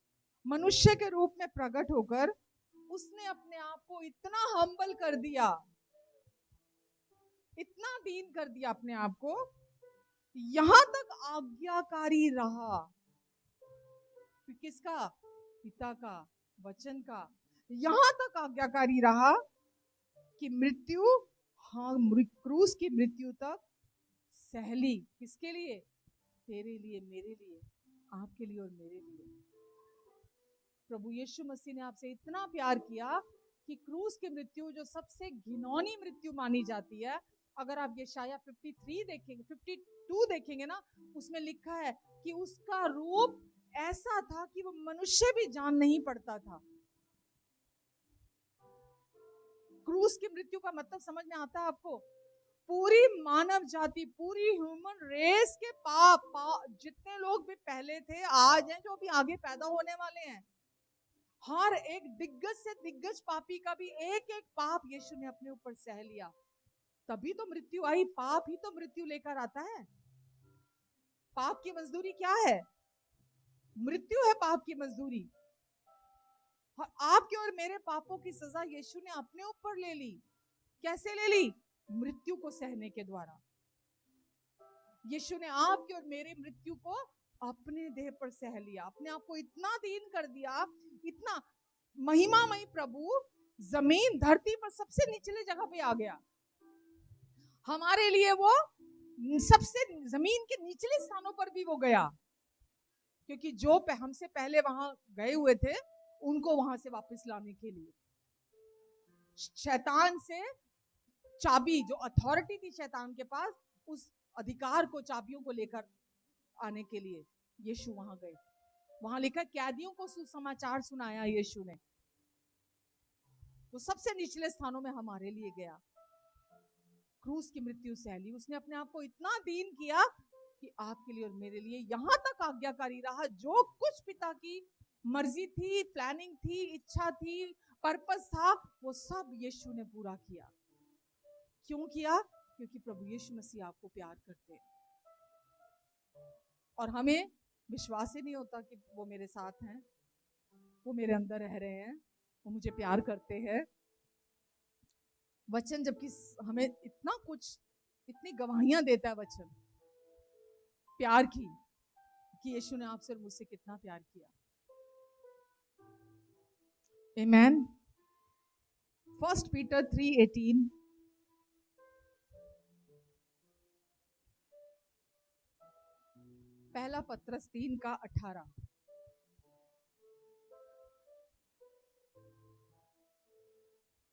मनुष्य के रूप में प्रकट होकर उसने अपने आप को इतना हम्बल कर दिया, इतना दीन कर दिया अपने आप को, यहां तक आज्ञाकारी रहा। किसका? पिता का, वचन का। यहां तक आज्ञाकारी रहा कि मृत्यु, हाँ क्रूस की मृत्यु तक सहली। किसके लिए? तेरे लिए, मेरे लिए, आपके लिए और मेरे लिए। प्रभु यीशु मसीह ने आपसे इतना प्यार किया कि क्रूस की मृत्यु, जो सबसे घिनौनी मृत्यु मानी जाती है, अगर आप यशाया 53 देखेंगे, 52 देखेंगे ना, उसमें लिखा है कि उसका रूप ऐसा था कि वो मनुष्य भी जान नहीं पड़ता था। क्रूस की मृत्यु का मतलब समझ में आता है आपको? पूरी मानव जाति, पूरी ह्यूमन रेस के पाप, जितने लोग भी पहले थे, आज हैं, जो भी आगे पैदा होने वाले हैं, हर एक दिग्गज से दिग्गज पापी का भी एक एक पाप यीशु ने अपने ऊपर सह लिया। तभी तो मृत्यु आई। पाप ही तो मृत्यु लेकर आता है। पाप की मजदूरी क्या है? मृत्यु है पाप की मजदूरी। और आपके और मेरे पापों की सजा यीशु ने अपने ऊपर ले ली। कैसे ले ली? मृत्यु को सहने के द्वारा। यीशु ने आपके और मेरे मृत्यु को अपने देह पर सह लिया, अपने आप को इतना दीन कर दिया, इतना। महिमामय प्रभु जमीन, धरती पर सबसे निचले जगह पे आ गया हमारे लिए। वो सबसे जमीन के निचले स्थानों पर भी वो गया, क्योंकि जो हमसे पहले वहां गए हुए थे, उनको वहां से वापस लाने के लिए। शैतान से चाबी, जो अथॉरिटी थी शैतान के पास, उस अधिकार को, चाबियों को लेकर आने के लिए यीशु वहां गए। वहां लिखा, कैदियों को सुसमाचार सुनाया यीशु ने। वो सबसे निचले स्थानों में हमारे लिए गया, क्रूस की मृत्यु सहली। उसने अपने आप को इतना दीन किया कि आपके लिए और मेरे लिए यहां तक आज्ञाकारी रहा। जो कुछ पिता की मर्जी थी, प्लानिंग थी, इच्छा थी, पर्पस था, वो सब यीशु ने पूरा किया। क्यों किया? क्योंकि प्रभु यीशु मसीह आपको प्यार करते हैं। और हमें विश्वास ही नहीं होता कि वो मेरे साथ हैं। वो मेरे अंदर रह रहे हैं, वो मुझे प्यार करते हैं। वचन जबकि हमें इतना कुछ, इतनी गवाहियां देता है वचन प्यार की, कि यीशु ने आपसे और मुझसे कितना प्यार किया। आमेन। 1 पीटर 3:18, पहला पत्रस 3:18।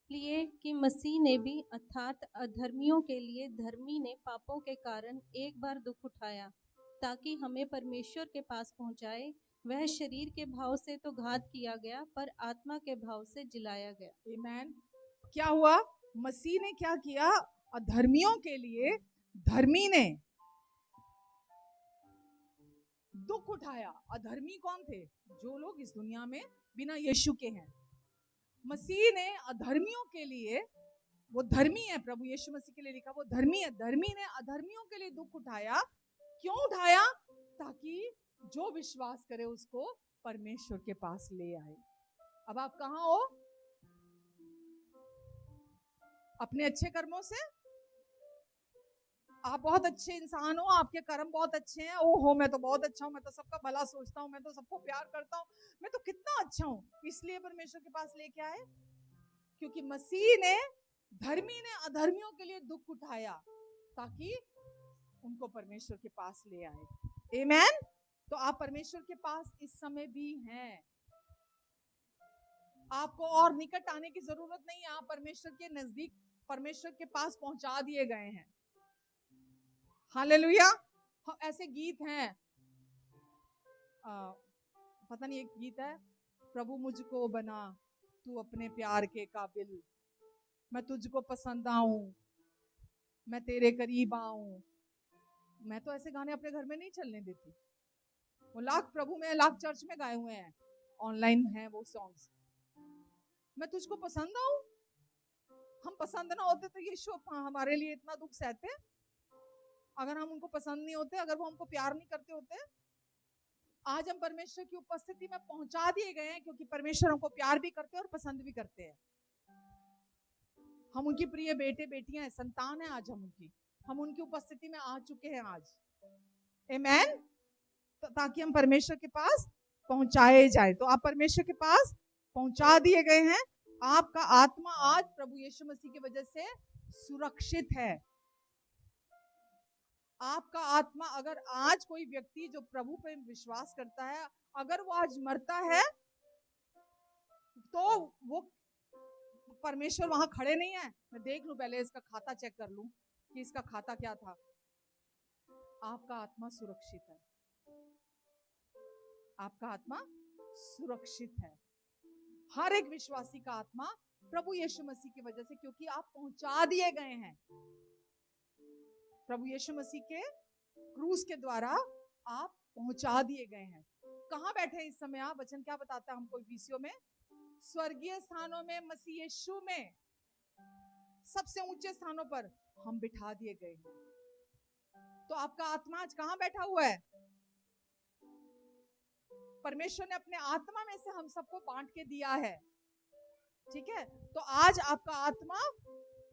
इसलिए कि मसीह ने भी अर्थात अधर्मियों के लिए धर्मी ने पापों के कारण एक बार दुख उठाया, ताकि हमें परमेश्वर के पास पहुंचाए। वह शरीर के भाव से तो घात किया गया, पर आत्मा के भाव से जिलाया गया। आमेन। क्या हुआ? मसीह ने क्या किया? अधर्मियों के लिए धर्मी ने दुख उठाया। अधर्मी कौन थे? जो लोग इस दुनिया में बिना यीशु के हैं। मसीह ने अधर्मियों के लिए, वो धर्मी है, प्रभु यीशु मसीह के लिए लिखा वो धर्मी है, धर्मी ने अधर्मियों के लिए दुख उठाया। क्यों उठाया? ताकि जो विश्वास करे उसको परमेश्वर के पास ले आए। अब आप कहां हो? अपने अच्छे कर्मों से? आप बहुत अच्छे इंसान हो, आपके कर्म बहुत अच्छे हैं, ओहो मैं तो बहुत अच्छा हूं, मैं तो सबका भला सोचता हूं, मैं तो सबको प्यार करता हूं, मैं तो कितना अच्छा हूं, इसलिए परमेश्वर के पास लेके आए। क्योंकि मसीह ने, धर्मी ने अधर्मियों के लिए दुख उठाया ताकि उनको परमेश्वर के पास ले आए। आमेन। तो आप परमेश्वर के पास इस समय भी हैं। आपको और निकट आने की जरूरत नहीं है, आप परमेश्वर के नजदीक, परमेश्वर के पास पहुंचा दिए गए हैं। हालेलुया। ऐसे गीत हैं, पता नहीं, एक गीत है, प्रभु मुझको बना तू अपने प्यार के काबिल, मैं तुझको पसंद आऊं, मैं तेरे करीब आऊं। मैं तो ऐसे गाने अपने घर में नहीं चलने देती। वो लाख प्रभु में, लाख चर्च में गाए हुए हैं, ऑनलाइन हैं वो सॉन्ग्स। मैं तुझको पसंद आऊं। हम पसंद ना होते तो यीशु हमारे लिए इतना दुख सहते? अगर हम उनको पसंद नहीं होते, अगर वो हमको प्यार नहीं करते होते? आज हम परमेश्वर की उपस्थिति में पहुंचा दिए गए हैं, क्योंकि परमेश्वर हमको प्यार भी करते हैं और पसंद भी करते हैं। हम उनकी प्रिय बेटे बेटियां हैं, संतान है आज हम उनकी उपस्थिति में आ चुके हैं आज। आमेन। ताकि हम परमेश्वर के पास पहुंचाए जाए। तो आप परमेश्वर के पास पहुंचा दिए गए हैं। आपका आत्मा आज प्रभु यीशु मसीह की वजह से सुरक्षित है। आपका आत्मा, अगर आज कोई व्यक्ति जो प्रभु पे विश्वास करता है, अगर वो आज मरता है, तो वो परमेश्वर वहां खड़े नहीं है, मैं देख लूं पहले इसका खाता चेक कर लूं कि इसका खाता क्या था। आपका आत्मा सुरक्षित है। आपका आत्मा सुरक्षित है। हर एक विश्वासी का आत्मा प्रभु यीशु मसीह की वजह से, क्योंकि आप पहुंचा दिए गए हैं प्रभु यीशु मसीह के क्रूस के द्वारा, आप पहुंचा दिए गए हैं। कहां बैठे हैं इस समय आप? वचन क्या बताता है हमको इफिसियों में? स्वर्गीय स्थानों में, मसीह यीशु में, सबसे ऊंचे स्थानों पर हम बिठा दिए गए हैं। तो आपका आत्मा आज कहां बैठा हुआ है? परमेश्वर ने अपने आत्मा में से हम सबको बांट के दिया है। ठीक है? तो आज आपका आत्मा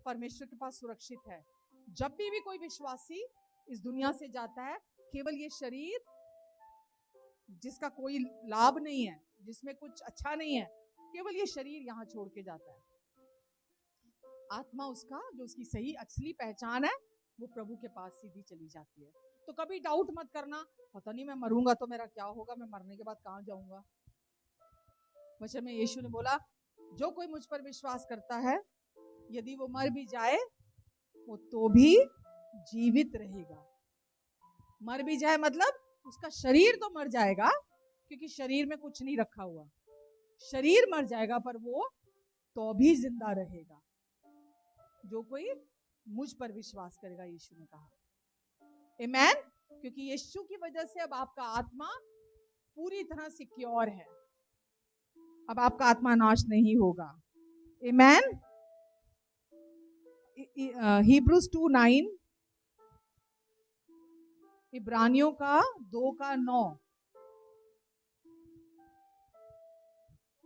परमेश्वर के पास सुरक्षित है। जब भी कोई विश्वासी इस दुनिया से जाता है, केवल ये शरीर जिसका कोई लाभ नहीं है, जिसमें कुछ अच्छा नहीं है, केवल ये शरीर यहां छोड़ के जाता है। आत्मा उसका, जो उसकी सही असली पहचान है, वो प्रभु के पास सीधी चली जाती है। तो कभी डाउट मत करना, पता नहीं मैं मरूंगा तो मेरा क्या होगा, मैं मरने के बाद कहां जाऊंगा। वचन में यीशु ने बोला, जो कोई मुझ पर विश्वास करता है, यदि वो मर भी जाए वो तो भी जीवित रहेगा। मर भी जाए मतलब उसका शरीर तो मर जाएगा, क्योंकि शरीर में कुछ नहीं रखा हुआ, शरीर मर जाएगा पर वो तो भी जिंदा रहेगा। जो कोई मुझ पर विश्वास करेगा, यीशु ने कहा। आमेन। क्योंकि यीशु की वजह से अब आपका आत्मा पूरी तरह सिक्योर है। अब आपका आत्मा नाश नहीं होगा। आमेन। Hebrews 2:9, इब्रानियों का 2:9,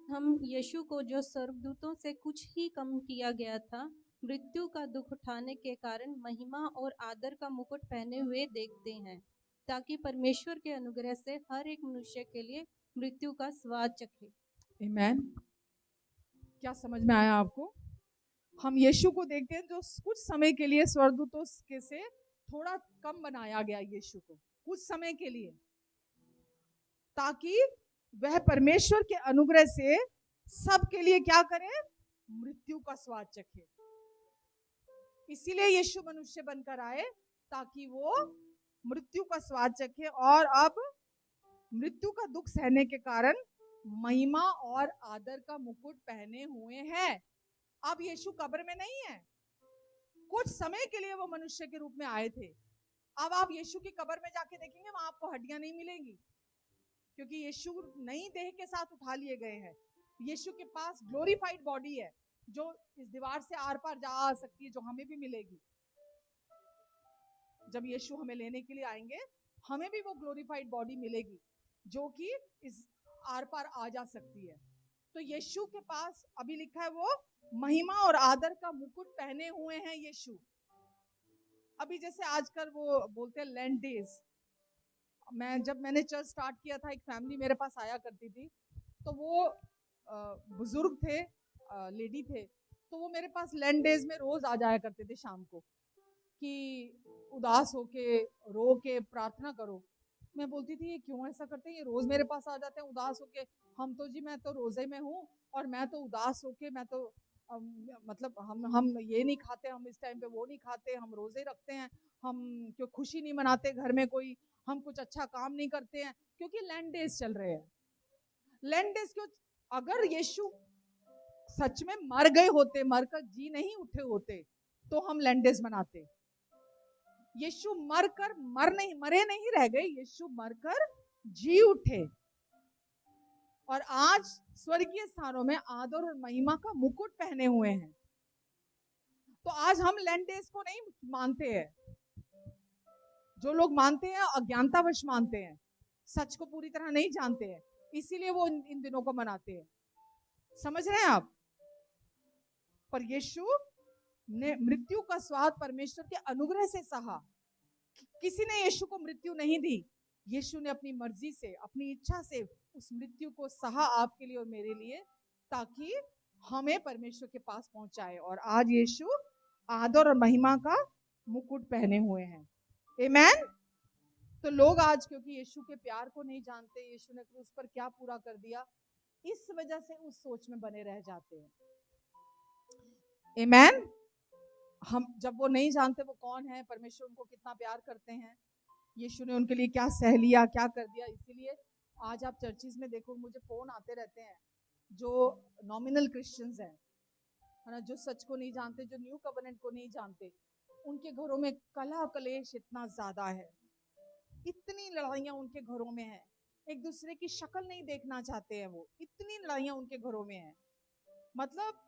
हम यीशु को, जो स्वर्गदूतों से कुछ ही कम किया गया था, मृत्यु का दुख उठाने के कारण महिमा और आदर का मुकुट पहने हुए देखते हैं, ताकि परमेश्वर के अनुग्रह से हर एक मनुष्य के लिए मृत्यु का स्वाद चखे। आमेन। क्या समझ में आया आपको? हम यीशु को देखते हैं जो कुछ समय के लिए स्वर्गदूतों के से थोड़ा कम बनाया गया यीशु को, कुछ समय के लिए, ताकि वह परमेश्वर के अनुग्रह से सबके लिए क्या करे? मृत्यु का स्वाद चखे। इसीलिए यीशु मनुष्य बनकर आए, ताकि वो मृत्यु का स्वाद चखे, और अब मृत्यु का दुख सहने के कारण महिमा और आदर का मुकुट पहने हुए हैं। अब यीशु कब्र में नहीं है, कुछ समय के लिए वो मनुष्य के रूप में आए थे। अब आप यीशु की कब्र में जाके देखेंगे, वहां आपको हड्डियां नहीं मिलेंगी, क्योंकि यीशु नई देह के साथ उठा लिए गए हैं। यीशु के पास ग्लोरीफाइड बॉडी है, जो इस दीवार से आर पार जा आ सकती है, जो हमें भी मिलेगी। जब यीशु हमें लेने के लिए आएंगे, हमें भी वो ग्लोरीफाइड बॉडी मिलेगी, जो कि इस आर पार आ जा सकती है। तो यीशु के पास अभी लिखा है, वो महिमा और आदर का मुकुट पहने हुए हैं यीशु। अभी जैसे आजकल वो बोलते हैं लैंड डेज, जब मैंने चर्च स्टार्ट किया था, एक फैमिली मेरे पास आया करती थी, तो वो बुजुर्ग थे, लेडी थे, तो वो मेरे पास लैंड डेज में रोज आ जाया करते थे शाम को, कि उदास होके रो के प्रार्थना करो। मैं बोलती थी ये क्यों ऐसा करते हैं, ये रोज मेरे पास आ जाते हैं उदास होके। हम तो जी, मैं तो रोजे में हूँ, और मैं तो उदास होके, मैं तो मतलब हम ये नहीं खाते, हम इस टाइम पे वो नहीं खाते, हम रोजे रखते हैं, हम क्यों खुशी नहीं मनाते घर में कोई, हम कुछ अच्छा काम नहीं करते हैं, क्योंकि लैंड डेज चल रहे हैं। लैंड डेज क्यों? अगर यीशु सच में मर गए होते, मरकर जी नहीं उठे होते, तो हम लैंड डेज मनाते। यीशु मरे नहीं रह गए, यीशु मरकर जी उठे, और आज स्वर्गीय स्थानों में आदर और महिमा का मुकुट पहने हुए हैं। तो आज हम लैंड डेज को नहीं मानते हैं। जो लोग मानते हैं अज्ञानतावश मानते हैं, सच को पूरी तरह नहीं जानते हैं, इसीलिए वो इन दिनों को मनाते हैं। समझ रहे हैं आप? पर यीशु ने मृत्यु का स्वाद परमेश्वर के अनुग्रह से सहा। किसी ने यीशु को मृत्यु नहीं दी, यीशु ने अपनी मर्जी से, अपनी इच्छा से उस मृत्यु को सहा आपके लिए और मेरे लिए, ताकि हमें परमेश्वर के पास पहुंचाए। और आज यीशु आदर और महिमा का मुकुट पहने हुए हैं। आमेन। तो लोग आज क्योंकि यीशु के प्यार को नहीं जानते, यीशु ने क्रूस पर क्या पूरा कर दिया, इस वजह से उस सोच में बने रह जाते हैं। आमेन। हम जब वो नहीं जानते वो कौन है, परमेश्वर उनको कितना प्यार करते हैं, यीशु ने उनके लिए क्या सह लिया, क्या कर दिया। इसीलिए आज आप चर्चिज में देखो, मुझे फोन आते रहते हैं जो नॉमिनल क्रिश्चियंस हैं, है ना, जो सच को नहीं जानते, जो न्यू कवेनेंट को नहीं जानते, उनके घरों में कलह कलेश इतना ज्यादा है, इतनी लड़ाइयां उनके घरों में है, एक दूसरे की शक्ल नहीं देखना चाहते हैं, वो इतनी लड़ाइयां उनके घरों में है, मतलब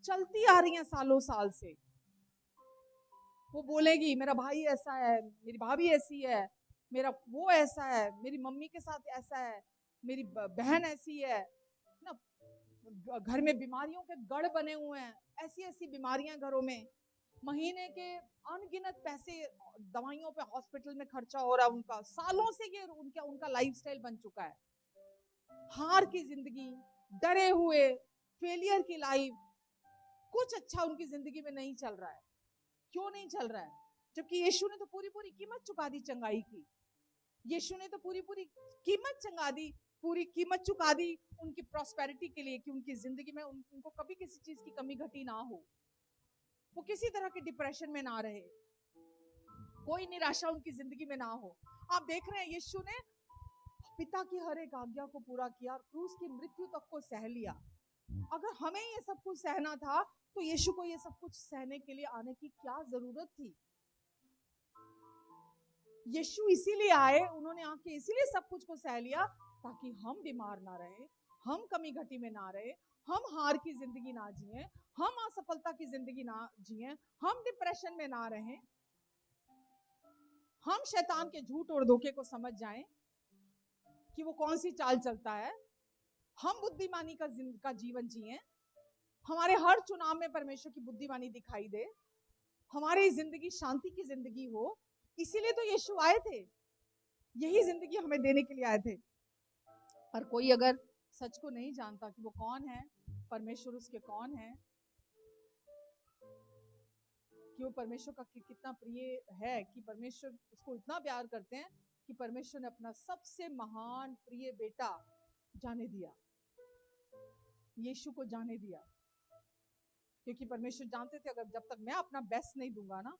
चलती आ रही हैं सालों साल से। वो बोलेगी मेरा भाई ऐसा है, मेरी भाभी ऐसी है, मेरा वो ऐसा है, मेरी मम्मी के साथ ऐसा है, मेरी बहन ऐसी है ना। घर में बीमारियों के गढ़ बने हुए हैं, ऐसी ऐसी बीमारियां घरों में, महीने के अनगिनत पैसे दवाइयों पे हॉस्पिटल में खर्चा हो रहा है उनका, सालों से ये उनका उनका लाइफस्टाइल बन चुका है। हार की जिंदगी, डरे हुए, फेलियर की लाइफ, कुछ अच्छा उनकी जिंदगी में नहीं चल रहा है। क्यों नहीं चल रहा है? जबकि यीशु ने तो पूरी पूरी कीमत चुका दी चंगाई की, यीशु ने तो पूरी पूरी कीमत चंगा दी, पूरी कीमत चुका दी उनकी प्रॉस्पेरिटी के लिए, कि उनकी जिंदगी में उनको कभी किसी चीज की कमी घटी ना हो, वो किसी तरह के डिप्रेशन में ना रहे, कोई निराशा उनकी जिंदगी में ना हो। आप देख रहे हैं यीशु ने पिता की हर एक आज्ञा को पूरा किया और क्रूस की मृत्यु तक को सह लिया। अगर हमें ये सब कुछ सहना था, तो यीशु को ये सब कुछ सहने के लिए आने की क्या जरूरत थी? यीशु इसीलिए आए, उन्होंने आके इसीलिए सब कुछ को सह लिया, ताकि हम बीमार ना रहे, हम कमी घटी में ना रहे, हम हार की जिंदगी ना जिए, हम असफलता की जिंदगी ना जिए, हम डिप्रेशन में ना रहें, हम शैतान के झूठ और धोखे को समझ जाएं कि वो कौन सी चाल चलता है, हम बुद्धिमानी का जीवन जिए, हमारे हर चुनाव में परमेश्वर की बुद्धिमानी दिखाई दे, हमारी जिंदगी शांति की जिंदगी हो। इसीलिए तो यीशु आए थे, यही जिंदगी हमें देने के लिए आए थे। पर कोई अगर सच को नहीं जानता कि वो कौन है, परमेश्वर उसके कौन है, कि वो परमेश्वर का कितना प्रिय है, कि परमेश्वर उसको इतना प्यार करते हैं कि परमेश्वर ने अपना सबसे महान प्रिय बेटा जाने दिया, यीशु को जाने दिया। क्योंकि परमेश्वर जानते थे अगर जब तक मैं अपना बेस्ट नहीं दूंगा ना,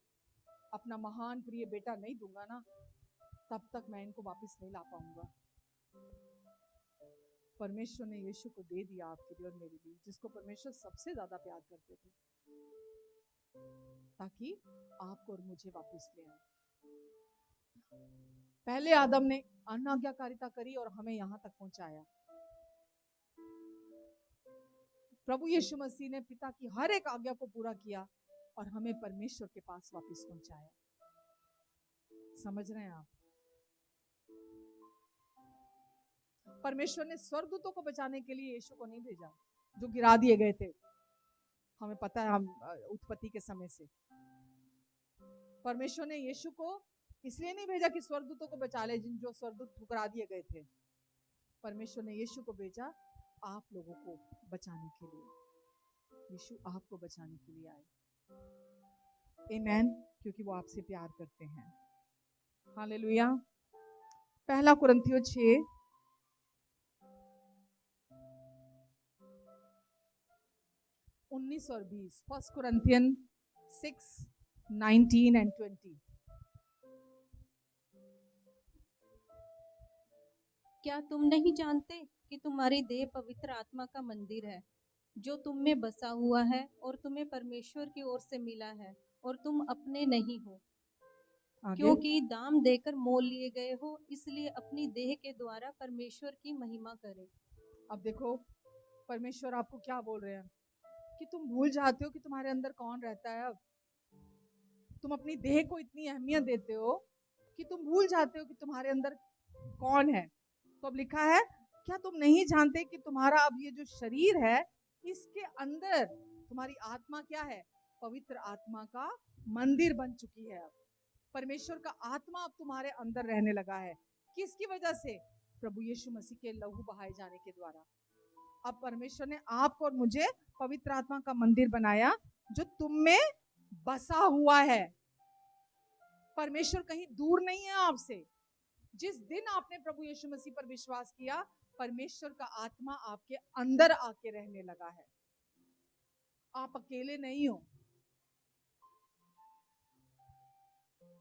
अपना महान प्रिय बेटा नहीं दूंगा ना, तब तक मैं इनको वापस नहीं ला पाऊंगा। परमेश्वर ने यीशु को दे दिया आपके लिए और मेरे लिए, जिसको परमेश्वर सबसे ज्यादा प्यार करते थे, ताकि आपको और मुझे वापस ले आए। पहले आदम ने अनाज्ञाकारिता करी और हमें यहां तक पहुंचाया। प्रभु यीशु मसीह ने पिता की हर एक आज्ञा को पूरा किया और हमें परमेश्वर के पास वापस पहुंचाया। समझ रहे हैं आप? परमेश्वर ने स्वर्गदूतों को बचाने के लिए यीशु को नहीं भेजा, जो गिरा दिए गए थे। हमें पता है, हम उत्पत्ति के समय से परमेश्वर ने यीशु को इसलिए नहीं भेजा कि स्वर्गदूतों को बचा ले, जो स्वर्गदूत ठुकरा दिए गए थे। परमेश्वर ने यीशु को भेजा आप लोगों को बचाने के लिए। यीशु आपको बचाने के लिए आए। आमेन। क्योंकि वो आपसे प्यार करते हैं। हालेलुया। पहला कुरिन्थियों 6 19 और 20। First Corinthian 6 19 and 20। क्या तुम नहीं जानते कि तुम्हारी देह पवित्र आत्मा का मंदिर है, जो तुम में बसा हुआ है और तुम्हें परमेश्वर की ओर से मिला है, और तुम अपने नहीं हो, क्योंकि दाम देकर मोल लिए गए हो, इसलिए अपनी देह के द्वारा परमेश्वर की महिमा करें। अब देखो परमेश्वर आपको क्या बोल रहे हैं, कि तुम भूल जाते हो कि तुम्हारे अंदर कौन रहता है। अब तुम अपनी देह को इतनी अहमियत देते हो कि तुम भूल जाते हो कि तुम्हारे अंदर कौन है। तो अब लिखा है, क्या तुम नहीं जानते कि तुम्हारा अब ये जो शरीर है, इसके अंदर तुम्हारी आत्मा क्या है? पवित्र आत्मा का मंदिर बन चुकी है। अब परमेश्वर का आत्मा अब तुम्हारे अंदर रहने लगा है। किसकी वजह से? प्रभु यीशु मसीह के लहू बहाए जाने के द्वारा। अब परमेश्वर ने आपको और मुझे पवित्र आत्मा का मंदिर बनाया, जो तुम में बसा हुआ है। परमेश्वर कहीं दूर नहीं है आपसे। जिस दिन आपने प्रभु यीशु मसीह पर विश्वास किया, परमेश्वर का आत्मा आपके अंदर आके रहने लगा है। आप अकेले नहीं हो।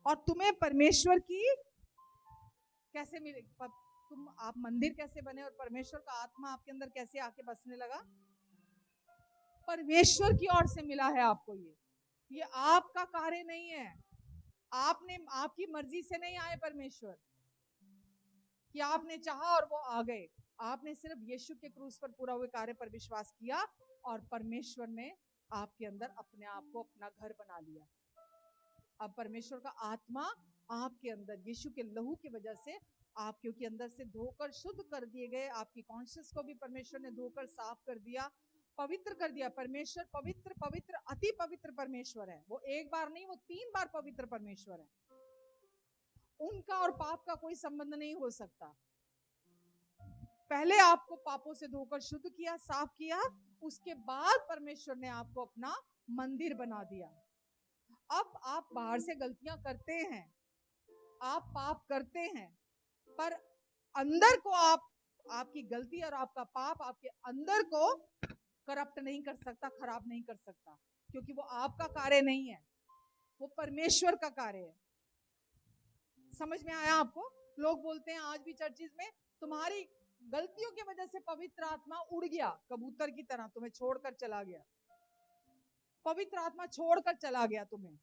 और तुम्हें परमेश्वर की कैसे मिले, आप मंदिर कैसे बने और परमेश्वर का आत्मा आपके अंदर कैसे आके बसने लगा? परमेश्वर की ओर से मिला है आपको। ये आपका कार्य नहीं है। आपकी मर्जी से नहीं आए परमेश्वर, कि आपने चाहा और वो आ गए। आपने सिर्फ यीशु के क्रूस पर पूरा हुए कार्य पर विश्वास किया और परमेश्वर ने आपके अंदर अपने आप को अपना घर बना लिया। अब परमेश्वर का आत्मा आपके अंदर यीशु के लहू की वजह से आप, क्योंकि अंदर से धोकर शुद्ध कर दिए गए, आपकी कॉन्शियस को भी परमेश्वर ने धोकर साफ कर दिया, पवित्र कर दिया। परमेश्वर पवित्र पवित्र अति पवित्र परमेश्वर है। वो एक बार नहीं, वो 3 बार पवित्र परमेश्वर है। उनका और पाप का कोई संबंध नहीं हो सकता। पहले आपको पापों से धोकर शुद्ध किया, साफ किया, उसके बाद परमेश्वर ने आपको अपना मंदिर बना दिया। अब आप बाहर से गलतियां करते हैं, आप पाप करते हैं, पर अंदर को आपकी गलती और आपका पाप आपके अंदर को करप्ट नहीं कर सकता, खराब नहीं कर सकता, क्योंकि वो आपका कार्य नहीं है, वो परमेश्वर का कार्य है। समझ में आया आपको? लोग बोलते हैं आज भी चर्चिज में, तुम्हारी गलतियों की वजह से पवित्र आत्मा उड़ गया, कबूतर की तरह तुम्हें छोड़कर चला गया, पवित्र आत्मा छोड़कर चला गया तुम्हें।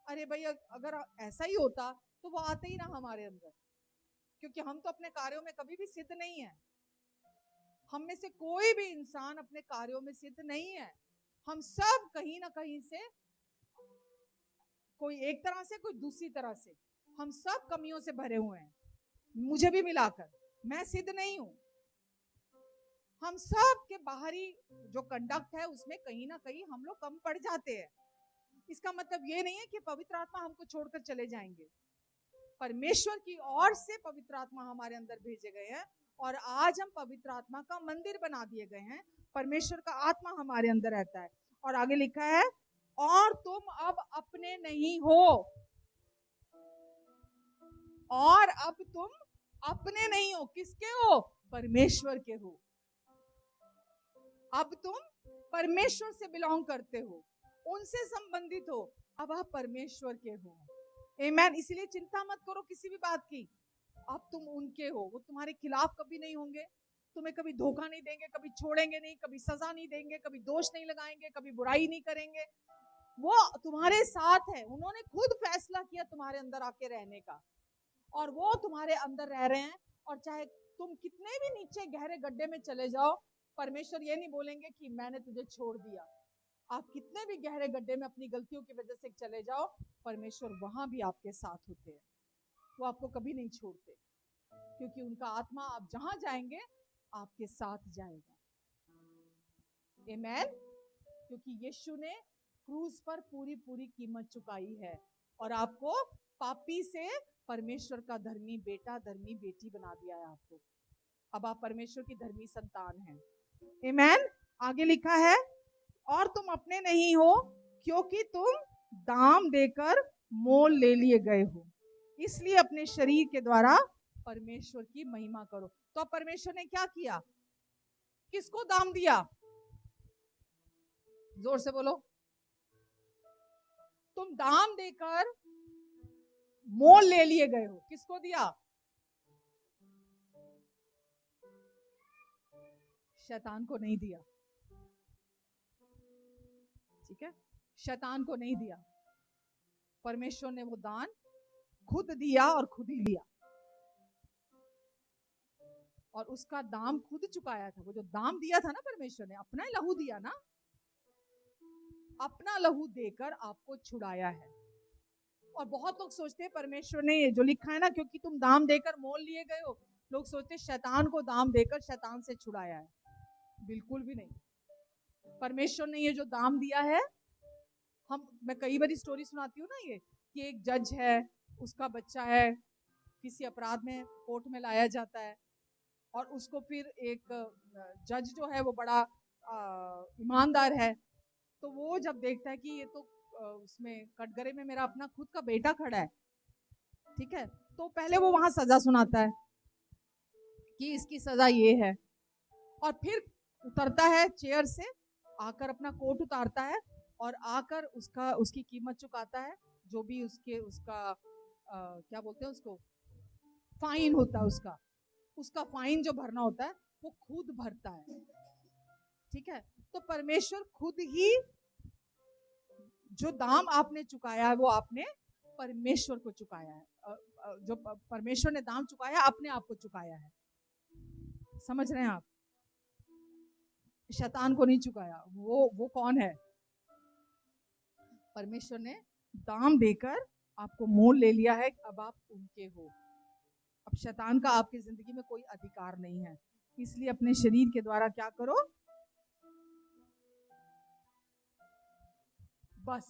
अरे भाई, अगर ऐसा ही होता तो वो आते ही ना हमारे अंदर, क्योंकि हम तो अपने कार्यों में कभी भी सिद्ध नहीं है। हम में से कोई भी इंसान अपने कार्यों में सिद्ध नहीं है। हम सब कहीं ना कहीं से, कोई एक तरह से, कोई दूसरी तरह से, हम सब कमियों से भरे हुए हैं। मुझे भी मिलाकर मैं सिद्ध नहीं हूं। हम सब के बाहरी जो कंडक्ट है उसमें कहीं ना कहीं हम लोग कम पड़ जाते हैं। इसका मतलब ये नहीं है कि पवित्र आत्मा हमको छोड़कर चले जाएंगे। परमेश्वर की ओर से पवित्र आत्मा हमारे अंदर भेजे गए हैं और आज हम पवित्र आत्मा का मंदिर बना दिए गए हैं। परमेश्वर का आत्मा हमारे अंदर रहता है। और आगे लिखा है, और तुम अब अपने नहीं हो, और अब तुम अपने नहीं हो, किसके हो? परमेश्वर के हो। अब तुम परमेश्वर से बिलोंग करते हो, उनसे संबंधित हो, अब आप परमेश्वर के हो। आमेन। इसलिए चिंता मत करो किसी भी बात की, अब तुम उनके हो। वो तुम्हारे खिलाफ कभी नहीं होंगे, तुम्हें कभी धोखा नहीं देंगे, कभी छोड़ेंगे नहीं, कभी सजा नहीं देंगे, कभी दोष नहीं लगाएंगे, कभी बुराई नहीं करेंगे। वो तुम्हारे साथ है। उन्होंने खुद फैसला किया तुम्हारे अंदर आके रहने का, और वो तुम्हारे अंदर रह रहे हैं। और चाहे तुम कितने भी नीचे गहरे गड्ढे में चले जाओ, परमेश्वर ये नहीं बोलेंगे कि मैंने तुझे छोड़ दिया। आप कितने भी गहरे गड्ढे में अपनी गलतियों की वजह से चले जाओ, परमेश्वर वहां भी आपके साथ होते हैं। वो आपको कभी नहीं छोड़ते, क्योंकि उनका आत्मा आप जहां जाएंगे आपके साथ जाएगा। आमेन। क्योंकि यीशु ने क्रूज पर पूरी पूरी कीमत चुकाई है और आपको पापी से परमेश्वर का धर्मी बेटा धर्मी बेटी बना दिया है आपको। अब आप परमेश्वर की धर्मी संतान हैं। आमेन। आगे लिखा है, और तुम अपने नहीं हो क्योंकि तुम दाम देकर मोल ले लिए गए हो, इसलिए अपने शरीर के द्वारा परमेश्वर की महिमा करो। तो अब परमेश्वर ने क्या किया? किसको दाम दिया? जोर से बोलो। तुम दाम देकर मोल ले लिए गए हो। किसको दिया? शैतान को नहीं दिया। ठीक है, शैतान को नहीं दिया। परमेश्वर ने वो दान खुद दिया और खुद ही लिया, और उसका दाम खुद चुकाया था। वो जो दाम दिया था ना, परमेश्वर ने अपना ही लहू दिया ना, अपना लहू देकर आपको छुड़ाया है। और बहुत लोग सोचते हैं परमेश्वर ने जो लिखा है ना, क्योंकि तुम दाम देकर मोल लिए गए हो, लोग सोचते हैं शैतान को दाम देकर शैतान से छुड़ाया है। बिल्कुल भी नहीं। परमेश्वर ने ये जो दाम दिया है, मैं कई बार स्टोरी सुनाती हूँ ना, ये कि एक जज है, उसका बच्चा है, किसी अपराध में कोर्ट में लाया जाता है, और उसको फिर एक जज जो है वो बड़ा ईमानदार है, तो वो जब देखता है कि ये तो उसमें कटघरे में मेरा अपना खुद का बेटा खड़ा है, ठीक है, तो पहले वो वहां सजा सुनाता है कि इसकी सजा ये है, और फिर उतरता है चेयर से, आकर अपना कोट उतारता है और आकर उसकी कीमत चुकाता है, जो भी उसका क्या बोलते हैं उसको, फाइन होता है उसका फाइन जो भरना होता है वो खुद भरता है। ठीक है, तो परमेश्वर खुद ही जो दाम आपने चुकाया है वो आपने परमेश्वर को चुकाया है। जो परमेश्वर ने दाम चुकाया अपने आप को चुकाया है। समझ रहे हैं आप? शैतान को नहीं चुकाया। वो कौन है? परमेश्वर ने दाम देकर आपको मोल ले लिया है, अब आप उनके हो। अब शैतान का आपकी जिंदगी में कोई अधिकार नहीं है। इसलिए अपने शरीर के द्वारा क्या करो? बस,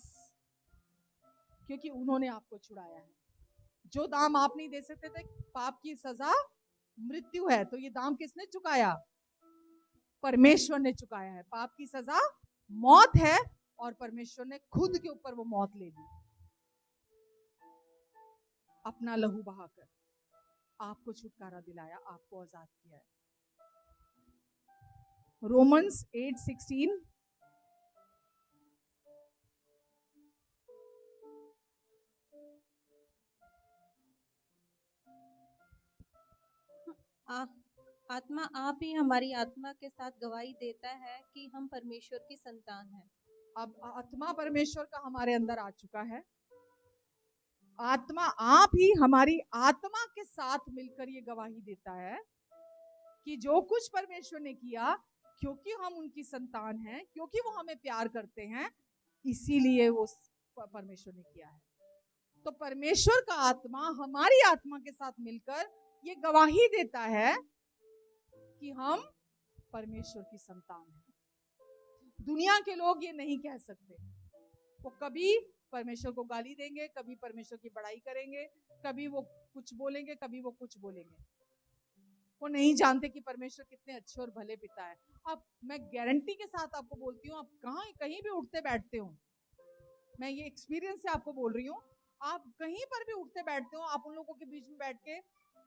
क्योंकि उन्होंने आपको छुड़ाया है। जो दाम आप नहीं दे सकते थे, पाप की सजा मृत्यु है, तो ये दाम किसने चुकाया? परमेश्वर ने चुकाया है। पाप की सजा मौत है, और परमेश्वर ने खुद के ऊपर वो मौत ले ली, अपना लहू बहाकर आपको छुटकारा दिलाया, आपको आजाद किया है। रोमन्स 8:16। आत्मा आप ही हमारी आत्मा के साथ गवाही देता है कि हम परमेश्वर की संतान हैं। अब आत्मा परमेश्वर का हमारे अंदर आ चुका है। आत्मा आप ही हमारी आत्मा के साथ मिलकर ये गवाही देता है कि जो कुछ परमेश्वर ने किया, क्योंकि हम उनकी संतान हैं, क्योंकि वो हमें प्यार करते हैं, इसीलिए वो परमेश्वर ने किया है। तो परमेश्वर का आत्मा हमारी आत्मा के साथ मिलकर ये गवाही देता है कि हम परमेश्वर की संतान है। दुनिया के लोग ये नहीं कह सकते। वो कभी परमेश्वर को गाली देंगे, कभी परमेश्वर की बड़ाई करेंगे, कभी वो कुछ बोलेंगे, कभी वो कुछ बोलेंगे। वो नहीं जानते कि परमेश्वर कितने अच्छे और भले पिता है। अब मैं गारंटी के साथ आपको बोलती हूँ, आप कहीं भी उठते बैठते हो, मैं ये एक्सपीरियंस से आपको बोल रही हूँ, आप कहीं पर भी उठते बैठते हो, आप उन लोगों के बीच में बैठ के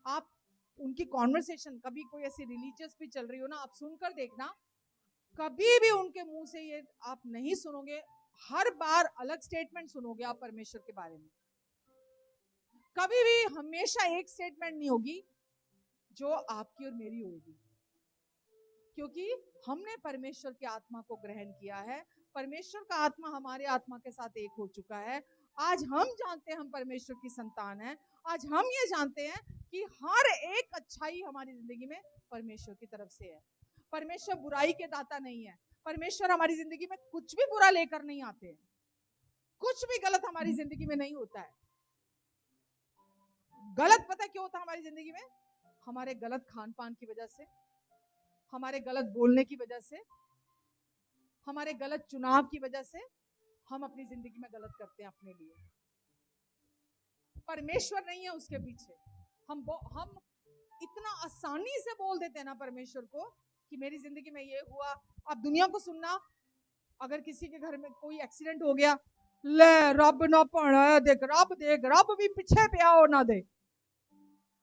आप उनकी कॉन्वर्सेशन, कभी कोई ऐसी रिलीजियस भी चल रही हो ना, आप सुनकर देखना, कभी भी उनके मुंह से ये आप नहीं सुनोगे, हर बार अलग स्टेटमेंट सुनोगे आप परमेश्वर के बारे में। कभी भी हमेशा एक स्टेटमेंट नहीं होगी जो आपकी और मेरी होगी, क्योंकि हमने परमेश्वर की आत्मा को ग्रहण किया है। परमेश्वर का आत्मा हमारे आत्मा के साथ एक हो चुका है। आज हम जानते हैं हम परमेश्वर की संतान हैं। आज हम ये जानते हैं कि हर एक अच्छाई हमारी जिंदगी में परमेश्वर की तरफ से है। परमेश्वर बुराई के दाता नहीं है। परमेश्वर हमारी जिंदगी में कुछ भी बुरा लेकर नहीं आते हैं। कुछ भी गलत हमारी जिंदगी में नहीं होता है। गलत पता क्यों होता है हमारी जिंदगी में? हमारे गलत खान पान की वजह से, हमारे गलत बोलने की वजह से, हमारे गलत चुनाव की वजह से हम अपनी जिंदगी में गलत करते हैं अपने लिए। परमेश्वर नहीं है उसके पीछे। हम इतना आसानी से बोल देते हैं ना परमेश्वर को कि मेरी जिंदगी में ये हुआ। अब दुनिया को सुनना, अगर किसी के घर में कोई एक्सीडेंट हो गया, ले रब ना पड़ा देख, रब भी पीछे पे आओ ना दे,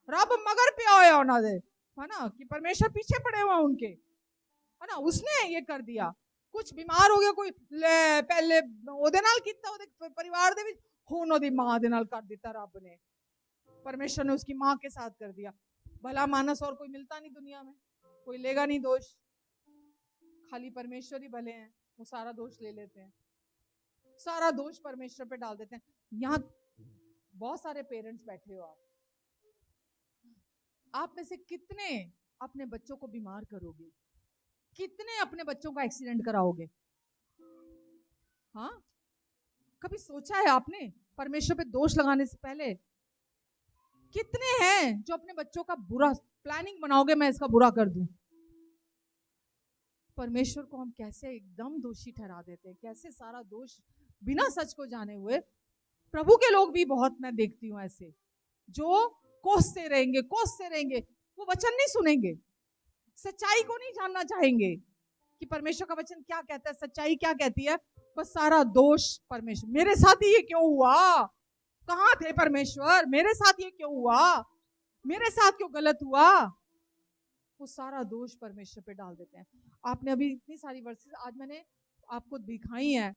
रब मगर पे आओ ना दे, है ना, कि परमेश्वर पीछे पड़े हुए उनके, है ना, उसने ये कर दिया। कुछ बीमार हो गया कोई, ले पहले ओदे नाल कीता, ओदे परिवार दे विच हुण ओदी मां दे नाल कर दिता रब ने, परमेश्वर ने उसकी मां के साथ कर दिया। भला मानस और कोई मिलता नहीं दुनिया में, कोई लेगा नहीं दोष, खाली परमेश्वर ही भले हैं, वो सारा दोष ले लेते हैं, सारा दोष परमेश्वर पे डाल देते हैं। यहाँ बहुत सारे पेरेंट्स बैठे हो, आप में से कितने अपने बच्चों को बीमार करोगे? कितने अपने बच्चों का एक्सीडेंट कराओगे? हाँ, कभी सोचा है आपने परमेश्वर पे दोष लगाने से पहले? कितने हैं जो अपने बच्चों का बुरा प्लानिंग बनाओगे, मैं इसका बुरा कर दूं। परमेश्वर को हम कैसे एकदम दोषी ठहरा देते हैं, कैसे सारा दोष बिना सच को जाने हुए। प्रभु के लोग भी बहुत मैं देखती हूँ ऐसे, जो कोसते रहेंगे, वो वचन नहीं सुनेंगे, सच्चाई को नहीं जानना चाहेंगे कि परमेश्वर का वचन क्या कहता है, सच्चाई क्या कहती है। बस सारा दोष परमेश्वर, मेरे साथ ही ये क्यों हुआ, कहां थे परमेश्वर, मेरे साथ ये क्यों हुआ, मेरे साथ क्यों गलत हुआ, वो सारा दोष परमेश्वर पे डाल देते हैं। आपने अभी इतनी सारी वर्सेस आज मैंने आपको दिखाई है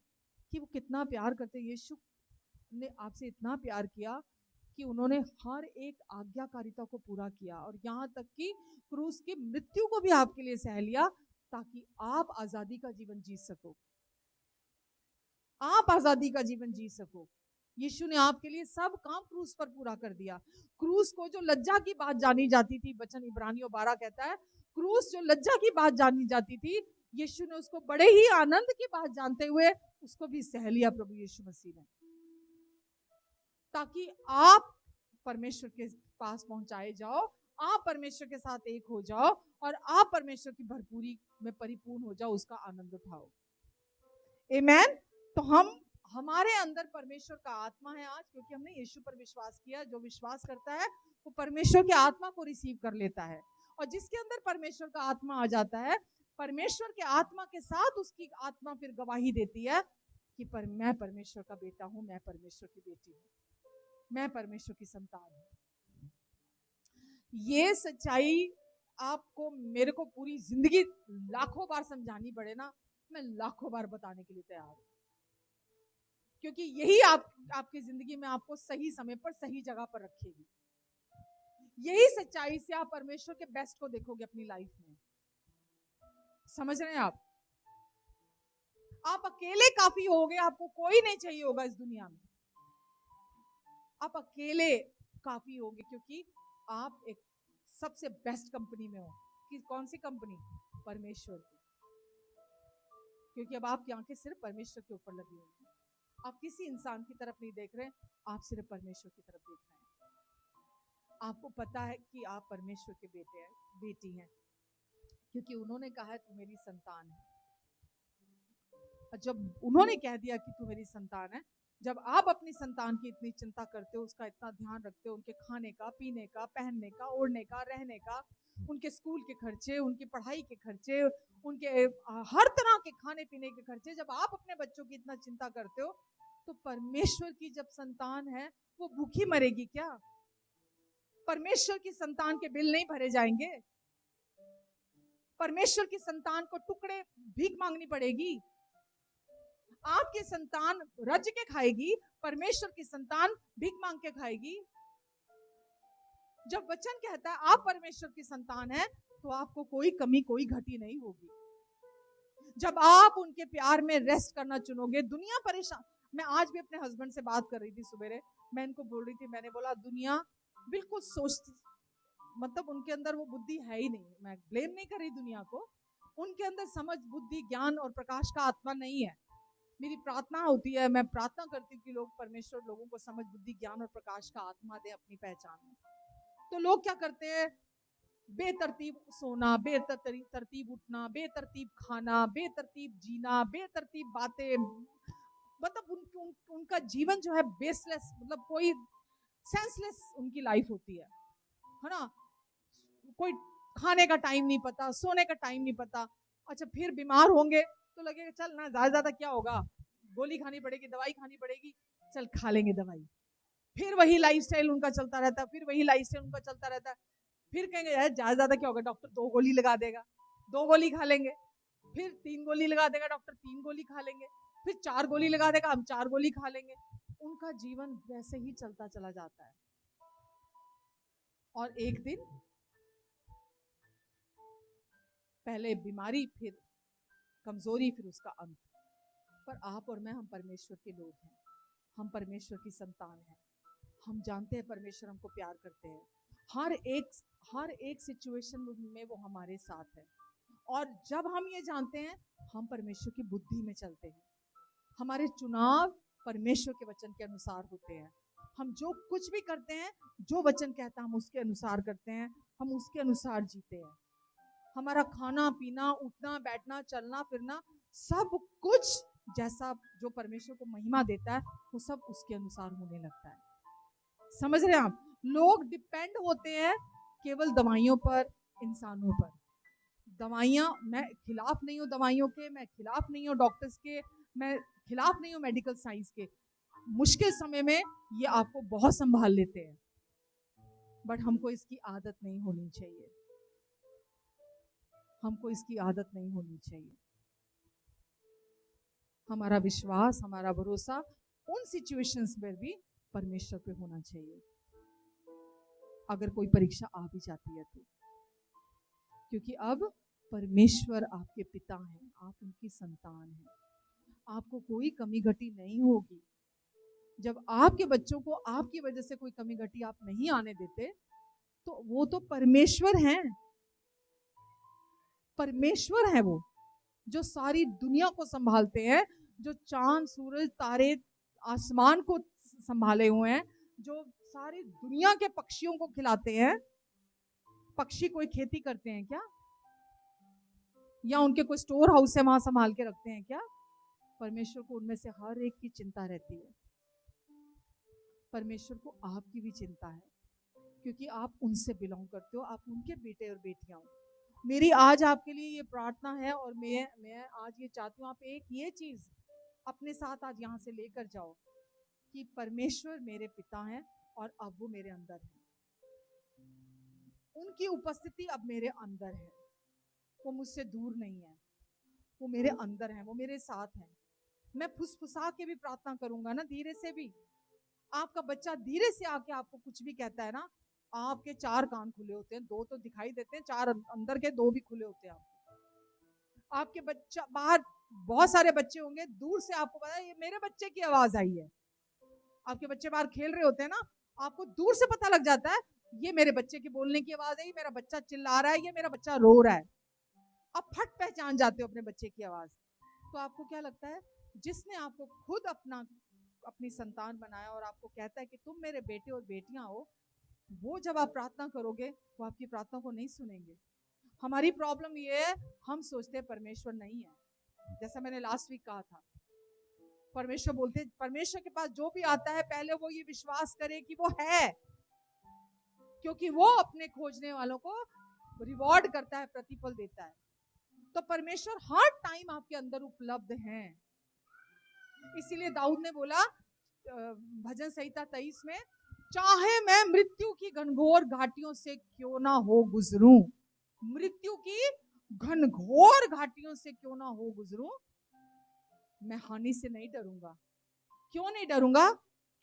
कि वो कितना प्यार करते हैं। यीशु ने आपसे इतना प्यार किया कि उन्होंने हर एक आज्ञाकारिता को पूरा किया, और यहाँ तक कि क्रूस की मृत्यु को भी आपके लिए सह लिया, ताकि आप आजादी का जीवन जी सको, आप आजादी का जीवन जी सको। यीशु ने आपके लिए सब काम क्रूस पर पूरा कर दिया। क्रूस को जो लज्जा की बात जानी जाती थी, वचन इब्रानियों 12 कहता है, क्रूस जो लज्जा की बात जानी जाती थी, यीशु ने उसको बड़े ही आनंद की बात जानते हुए उसको भी सह लिया प्रभु यीशु मसीह ने, ताकि आप परमेश्वर के पास पहुंचाए जाओ, आप परमेश्वर के साथ एक हो जाओ, और आप परमेश्वर की भरपूरी में परिपूर्ण हो जाओ, उसका आनंद उठाओ। आमेन। तो हमारे अंदर परमेश्वर का आत्मा है आज, क्योंकि हमने यीशु पर विश्वास किया। जो विश्वास करता है वो परमेश्वर के आत्मा को रिसीव कर लेता है, और जिसके अंदर परमेश्वर का आत्मा आ जाता है, परमेश्वर के आत्मा के साथ उसकी आत्मा फिर गवाही देती है कि मैं परमेश्वर का बेटा हूं, मैं परमेश्वर की बेटी हूं, मैं परमेश्वर की संतान हूं। ये सच्चाई आपको मेरे को पूरी जिंदगी लाखों बार समझानी पड़े ना, मैं लाखों बार बताने के लिए तैयार हूं, क्योंकि यही आपकी जिंदगी में आपको सही समय पर सही जगह पर रखेगी। यही सच्चाई से आप परमेश्वर के बेस्ट को देखोगे अपनी लाइफ में। समझ रहे हैं आप अकेले काफी होगे, आपको कोई नहीं चाहिए होगा इस दुनिया में। आप अकेले काफी होगे, क्योंकि आप एक सबसे बेस्ट कंपनी में हो। कि कौन सी कंपनी? परमेश्वर की। क्योंकि अब आपकी आंखें सिर्फ परमेश्वर के ऊपर लगी हुई हैं, आप किसी इंसान की तरफ नहीं देख रहे, आप सिर्फ परमेश्वर की तरफ देख रहे हैं। आपको पता है कि आप परमेश्वर के बेटे हैं, बेटी हैं। क्योंकि उन्होंने कहा है तू मेरी संतान है। और जब उन्होंने कह दिया कि तू मेरी संतान है, जब आप अपनी संतान की इतनी चिंता करते हो, उसका इतना ध्यान रखते हो, उनके खाने का, पीने का, पहनने का, ओढ़ने का, रहने का, उनके स्कूल के खर्चे, उनकी पढ़ाई के खर्चे, उनके हर तरह के खाने पीने के खर्चे, जब आप अपने बच्चों की इतना चिंता करते हो, तो परमेश्वर की जब संतान है वो भूखी मरेगी क्या? परमेश्वर की संतान के बिल नहीं भरे जाएंगे? परमेश्वर की संतान को टुकड़े भीख मांगनी पड़ेगी? आपकी संतान रज के खाएगी, परमेश्वर की संतान भीख मांग के खाएगी? जब वचन कहता है आप परमेश्वर की संतान है, तो आपको कोई कमी, कोई घटी नहीं होगी। जब आप उनके प्यार में रेस्ट करना चुनोगे, दुनिया परेशान। मैं आज भी अपने हस्बैंड से बात कर रही थी सवेरे, मैं इनको बोल रही थी, मैंने बोला दुनिया बिल्कुल सोचती, मतलब उनके अंदर वो बुद्धि है ही नहीं। मैं ब्लेम नहीं कर रही दुनिया को, उनके अंदर समझ, बुद्धि, ज्ञान और प्रकाश का आत्मा नहीं है। मेरी प्रार्थना होती है, मैं प्रार्थना करती हूँ कि लोग, परमेश्वर लोगों को समझ, बुद्धि, ज्ञान और प्रकाश का आत्मा दे अपनी पहचान में। तो लोग क्या करते हैं? बेतरतीब सोना, बेतरतीब उठना, बेतरतीब खाना, बेतरतीब जीना, बेतरतीब बातें, मतलब उनका जीवन जो है बेसलेस, मतलब कोई सेंसलेस उनकी लाइफ होती है ना? कोई खाने का टाइम नहीं पता, सोने का टाइम नहीं पता। अच्छा, फिर बीमार होंगे तो लगेगा चल ना, ज्यादा ज्यादा क्या होगा, गोली खानी पड़ेगी, दवाई खानी पड़ेगी, चल खा लेंगे दवाई। फिर वही लाइफस्टाइल उनका चलता रहता है, फिर वही लाइफस्टाइल उनका चलता रहता है। फिर कहेंगे यार ज्यादा ज्यादा क्या होगा, डॉक्टर 2 गोली लगा देगा, 2 गोली खा लेंगे। फिर 3 गोली लगा देगा डॉक्टर, 3 गोली खा लेंगे। फिर 4 गोली लगा देगा, हम 4 गोली खा लेंगे। उनका जीवन वैसे ही चलता चला जाता है। और एक दिन पहले बीमारी, फिर कमजोरी, फिर उसका अंत। पर आप और मैं, हम परमेश्वर के लोग हैं, हम परमेश्वर की संतान हैं। हम जानते हैं परमेश्वर हमको प्यार करते हैं। हर एक सिचुएशन में वो हमारे साथ है। और जब हम ये जानते हैं, हम परमेश्वर की बुद्धि में चलते हैं। हमारे चुनाव परमेश्वर के वचन के अनुसार होते हैं। हम जो कुछ भी करते हैं, जो वचन कहता है हम उसके अनुसार करते हैं, हम उसके अनुसार जीते हैं। हमारा खाना पीना, उठना बैठना, चलना फिरना, सब कुछ जैसा जो परमेश्वर को महिमा देता है, वो सब उसके अनुसार होने लगता है। समझ रहे हैं आप? लोग डिपेंड होते हैं केवल दवाइयों पर, इंसानों पर। दवाइयाँ, मैं खिलाफ नहीं हूँ दवाइयों के, मैं खिलाफ नहीं हूँ डॉक्टर्स के, मैं खिलाफ नहीं हूँ मेडिकल साइंस के। मुश्किल समय में ये आपको बहुत संभाल लेते हैं, बट हमको इसकी आदत नहीं होनी चाहिए। हमको इसकी आदत नहीं होनी चाहिए। हमारा विश्वास, हमारा भरोसा उन सिचुएशंस में भी परमेश्वर पे होना चाहिए। अगर कोई परीक्षा आ भी जाती है तो, क्योंकि अब परमेश्वर आपके पिता हैं, आप उनकी संतान हैं। आपको कोई कमी घटी नहीं होगी। जब आपके बच्चों को आपकी वजह से कोई कमी घटी आप नहीं आने देते, तो वो तो परमेश्वर हैं। परमेश्वर है वो, जो सारी दुनिया को संभालते हैं, जो चांद, सूरज, तारे, आसमान को संभाले हुए हैं, जो सारी दुनिया के पक्षियों को खिलाते हैं। पक्षी कोई खेती करते हैं क्या? या उनके कोई स्टोर हाउस है वहां संभाल के रखते हैं क्या? परमेश्वर को उनमें से हर एक की चिंता रहती है। परमेश्वर को आपकी भी चिंता है, क्योंकि आप उनसे बिलोंग करते हो, आप उनके बेटे और बेटियां हो। मेरी आज आपके लिए ये प्रार्थना है, और मैं आज ये चाहती हूँ आप एक ये चीज अपने साथ आज यहाँ से लेकर जाओ कि परमेश्वर मेरे पिता हैं और अब वो मेरे अंदर है। उनकी उपस्थिति अब मेरे अंदर है, वो मुझसे दूर नहीं है, वो मेरे अंदर है, वो मेरे साथ है। मैं फुसफुसा के भी प्रार्थना करूंगा ना, धीरे से भी। आपका बच्चा धीरे से आके आपको कुछ भी कहता है ना, आपके 4 कान खुले होते हैं, 2 तो दिखाई देते हैं, 4 अंदर के 2 भी खुले होते हैं। आपके बच्चा बाहर, बहुत सारे बच्चे होंगे, दूर से आपको पता है ये मेरे बच्चे की आवाज आई है। आपके बच्चे बाहर खेल रहे होते हैं ना, आपको दूर से पता लग जाता है ये मेरे बच्चे की बोलने की आवाज है, ये मेरा बच्चा चिल्ला रहा है, ये मेरा बच्चा रो रहा है। आप फट पहचान जाते हो अपने बच्चे की आवाज। तो आपको क्या लगता है, जिसने आपको खुद अपनी संतान बनाया और आपको कहता है कि तुम मेरे बेटे और बेटियां हो, वो जब आप प्रार्थना करोगे वो आपकी प्रार्थना को नहीं सुनेंगे? हमारी प्रॉब्लम ये है, हम सोचते हैं परमेश्वर नहीं है। जैसा मैंने लास्ट वीक कहा था, परमेश्वर बोलते, परमेश्वर के पास जो भी आता है पहले वो ये विश्वास करे कि वो है, क्योंकि वो अपने खोजने वालों को रिवॉर्ड करता है, प्रतिफल देता है। तो परमेश्वर हर टाइम आपके अंदर उपलब्ध है। इसीलिए दाऊद ने बोला भजन संहिता 23 में, चाहे मैं मृत्यु की घनघोर घाटियों से क्यों ना हो गुजरूं, मृत्यु की घनघोर घाटियों से क्यों ना हो गुजरूं, मैं हानि से नहीं डरूंगा। क्यों नहीं डरूंगा?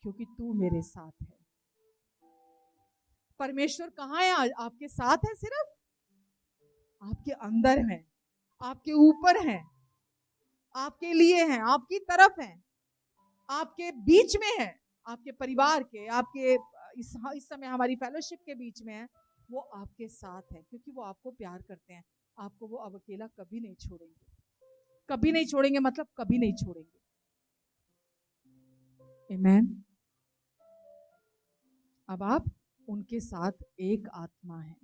क्योंकि तू मेरे साथ है। परमेश्वर कहाँ है? आपके साथ है, सिर्फ आपके अंदर है, आपके ऊपर है, आपके लिए है, आपकी तरफ है, आपके बीच में है, आपके परिवार के, आपके इस समय हमारी फेलोशिप के बीच में है। वो आपके साथ है क्योंकि वो आपको प्यार करते हैं। आपको वो अब अकेला कभी नहीं छोड़ेंगे, कभी नहीं छोड़ेंगे, मतलब कभी नहीं छोड़ेंगे। आमीन। अब आप उनके साथ एक आत्मा है,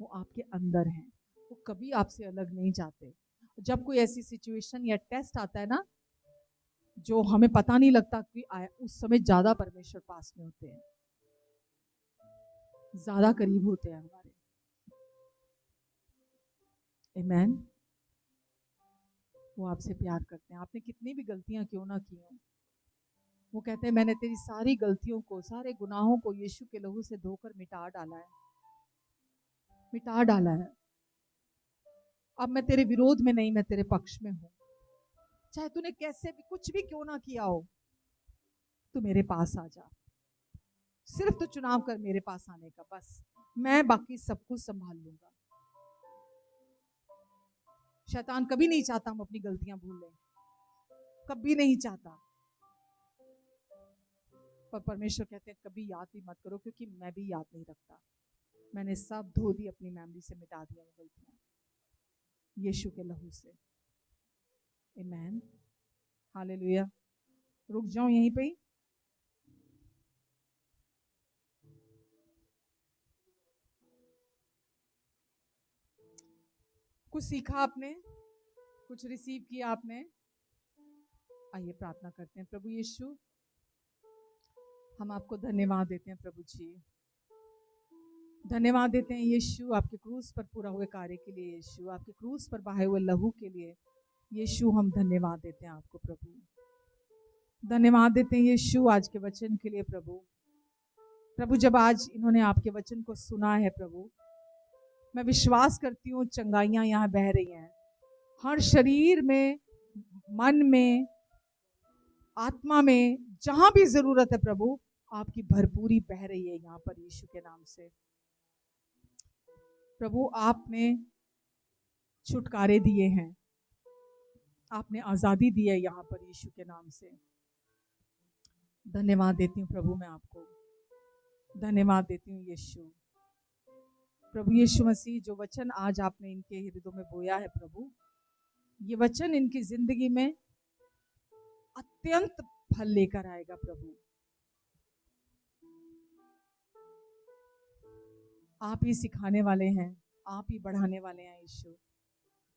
वो आपके अंदर है, वो कभी आपसे अलग नहीं जाते। जब कोई ऐसी सिचुएशन या टेस्ट आता है ना, जो हमें पता नहीं लगता कि आया, उस समय ज्यादा परमेश्वर पास में होते हैं, ज्यादा करीब होते हैं हमारे। आमीन। वो आपसे प्यार करते हैं, आपने कितनी भी गलतियां क्यों ना की हो। वो कहते हैं मैंने तेरी सारी गलतियों को, सारे गुनाहों को यीशु के लहू से धोकर मिटा डाला है, मिटा डाला है। अब मैं तेरे विरोध में नहीं, मैं तेरे पक्ष में हूं। चाहे तूने कैसे भी कुछ भी क्यों ना किया हो, तू मेरे पास आ जा। सिर्फ तो चुनाव कर मेरे पास आने का, बस मैं बाकी सब कुछ संभाल लूंगा। शैतान कभी नहीं चाहता हम अपनी गलतियां भूल लें, कभी नहीं चाहता। पर परमेश्वर कहते हैं कभी याद भी मत करो, क्योंकि मैं भी याद नहीं रखता। मैंने सब धो दी, अपनी मेमोरी से मिटा दिया वो गलतियां यीशु के लहू से। आमीन। हालेलुया। रुक जाऊं यहीं पे ही। कुछ सीखा आपने, कुछ रिसीव किया आपने। आइए प्रार्थना करते हैं। प्रभु यीशु, हम आपको धन्यवाद देते हैं प्रभु जी, धन्यवाद देते हैं यीशु आपके क्रूस पर पूरा हुए कार्य के लिए, यीशु आपके क्रूस पर बहाए हुए लहू के लिए। यीशु हम धन्यवाद देते हैं आपको प्रभु, धन्यवाद देते हैं यीशु आज के वचन के लिए प्रभु। प्रभु जब आज इन्होंने आपके वचन को सुना है प्रभु, मैं विश्वास करती हूँ चंगाइयां यहाँ बह रही हैं, हर शरीर में, मन में, आत्मा में, जहां भी जरूरत है प्रभु, आपकी भरपूरी बह रही है यहाँ पर यीशु के नाम से। प्रभु आपने छुटकारे दिए हैं, आपने आजादी दी है यहाँ पर यीशु के नाम से। धन्यवाद देती हूँ प्रभु, मैं आपको धन्यवाद देती हूँ यीशु। प्रभु यीशु मसीह, जो वचन आज आपने इनके हृदयों में बोया है प्रभु, ये वचन इनकी जिंदगी में अत्यंत फल लेकर आएगा प्रभु। आप ही सिखाने वाले हैं, आप ही बढ़ाने वाले हैं यीशु,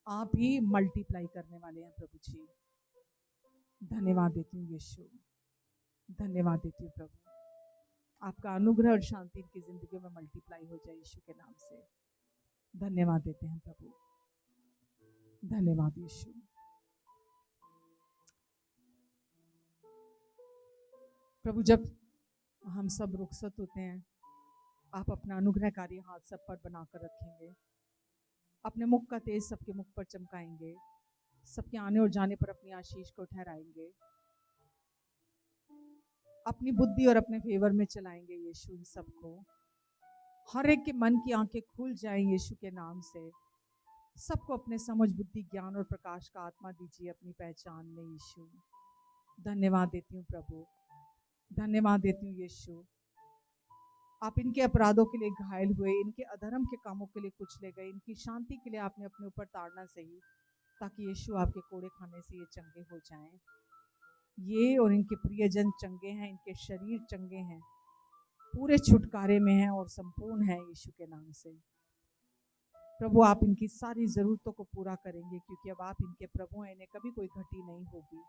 आप ही मल्टीप्लाई करने वाले हैं प्रभु जी। धन्यवाद देती हूँ यीशु, धन्यवाद देती हूँ प्रभु। आपका अनुग्रह और शांति इनकी जिंदगी में मल्टीप्लाई हो जाए यीशु के नाम से। धन्यवाद देते हैं प्रभु, धन्यवाद यीशु। प्रभु जब हम सब रुखसत होते हैं, आप अपना अनुग्रहकारी हाथ सब पर बनाकर रखेंगे, अपने मुख का तेज सबके मुख पर चमकाएंगे, सबके आने और जाने पर अपनी आशीष को ठहराएंगे, अपनी बुद्धि और अपने फेवर में चलाएंगे यीशु इन सबको। हर एक के मन की आंखें खुल जाएं यीशु के नाम से। सबको अपने समझ, बुद्धि, ज्ञान और प्रकाश का आत्मा दीजिए अपनी पहचान में यीशु। धन्यवाद देती हूँ प्रभु, धन्यवाद देती हूँ यीशु। आप इनके अपराधों के लिए घायल हुए, इनके अधर्म के कामों के लिए कुचले गए, इनकी शांति के लिए आपने अपने ऊपर ताड़ना सही, ताकि यीशु आपके कोड़े खाने से ये चंगे हो जाएं। ये और इनके प्रियजन चंगे हैं, इनके शरीर चंगे हैं, पूरे छुटकारे में हैं और संपूर्ण है यीशु के नाम से। प्रभु आप इनकी सारी ज़रूरतों को पूरा करेंगे, क्योंकि अब आप इनके प्रभु हैं, इन्हें कभी कोई घटी नहीं होगी।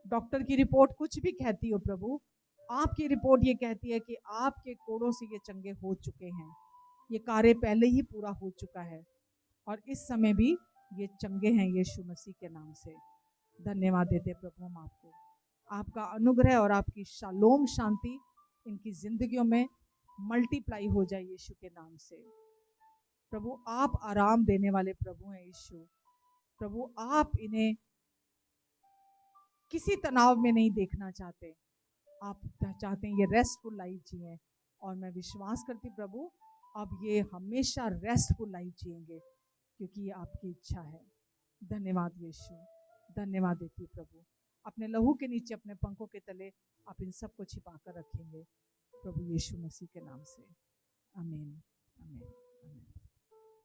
डॉक्टर की रिपोर्ट कुछ भी कहती हो प्रभु, आपकी रिपोर्ट ये कहती है कि आपके कोड़ों से ये चंगे हो चुके हैं, ये कार्य पहले ही पूरा हो चुका है और इस समय भी ये चंगे हैं यीशु मसीह के नाम से। धन्यवाद देते प्रभु हम आपको, आपका अनुग्रह और आपकी शालोम शांति इनकी जिंदगियों में मल्टीप्लाई हो जाए यीशु के नाम से। प्रभु आप आराम देने वाले प्रभु हैं यीशु। प्रभु आप इन्हें किसी तनाव में नहीं देखना चाहते, आप चाहते हैं ये रेस्टफुल लाइफ जिए, और मैं विश्वास करती प्रभु अब ये हमेशा रेस्टफुल लाइफ जिएंगे, क्योंकि ये आपकी इच्छा है। धन्यवाद यीशु, धन्यवाद देती प्रभु। अपने लहू के नीचे अपने पंखों के तले आप इन सबको छिपा कर रखेंगे प्रभु यीशु मसीह के नाम से, आमीन।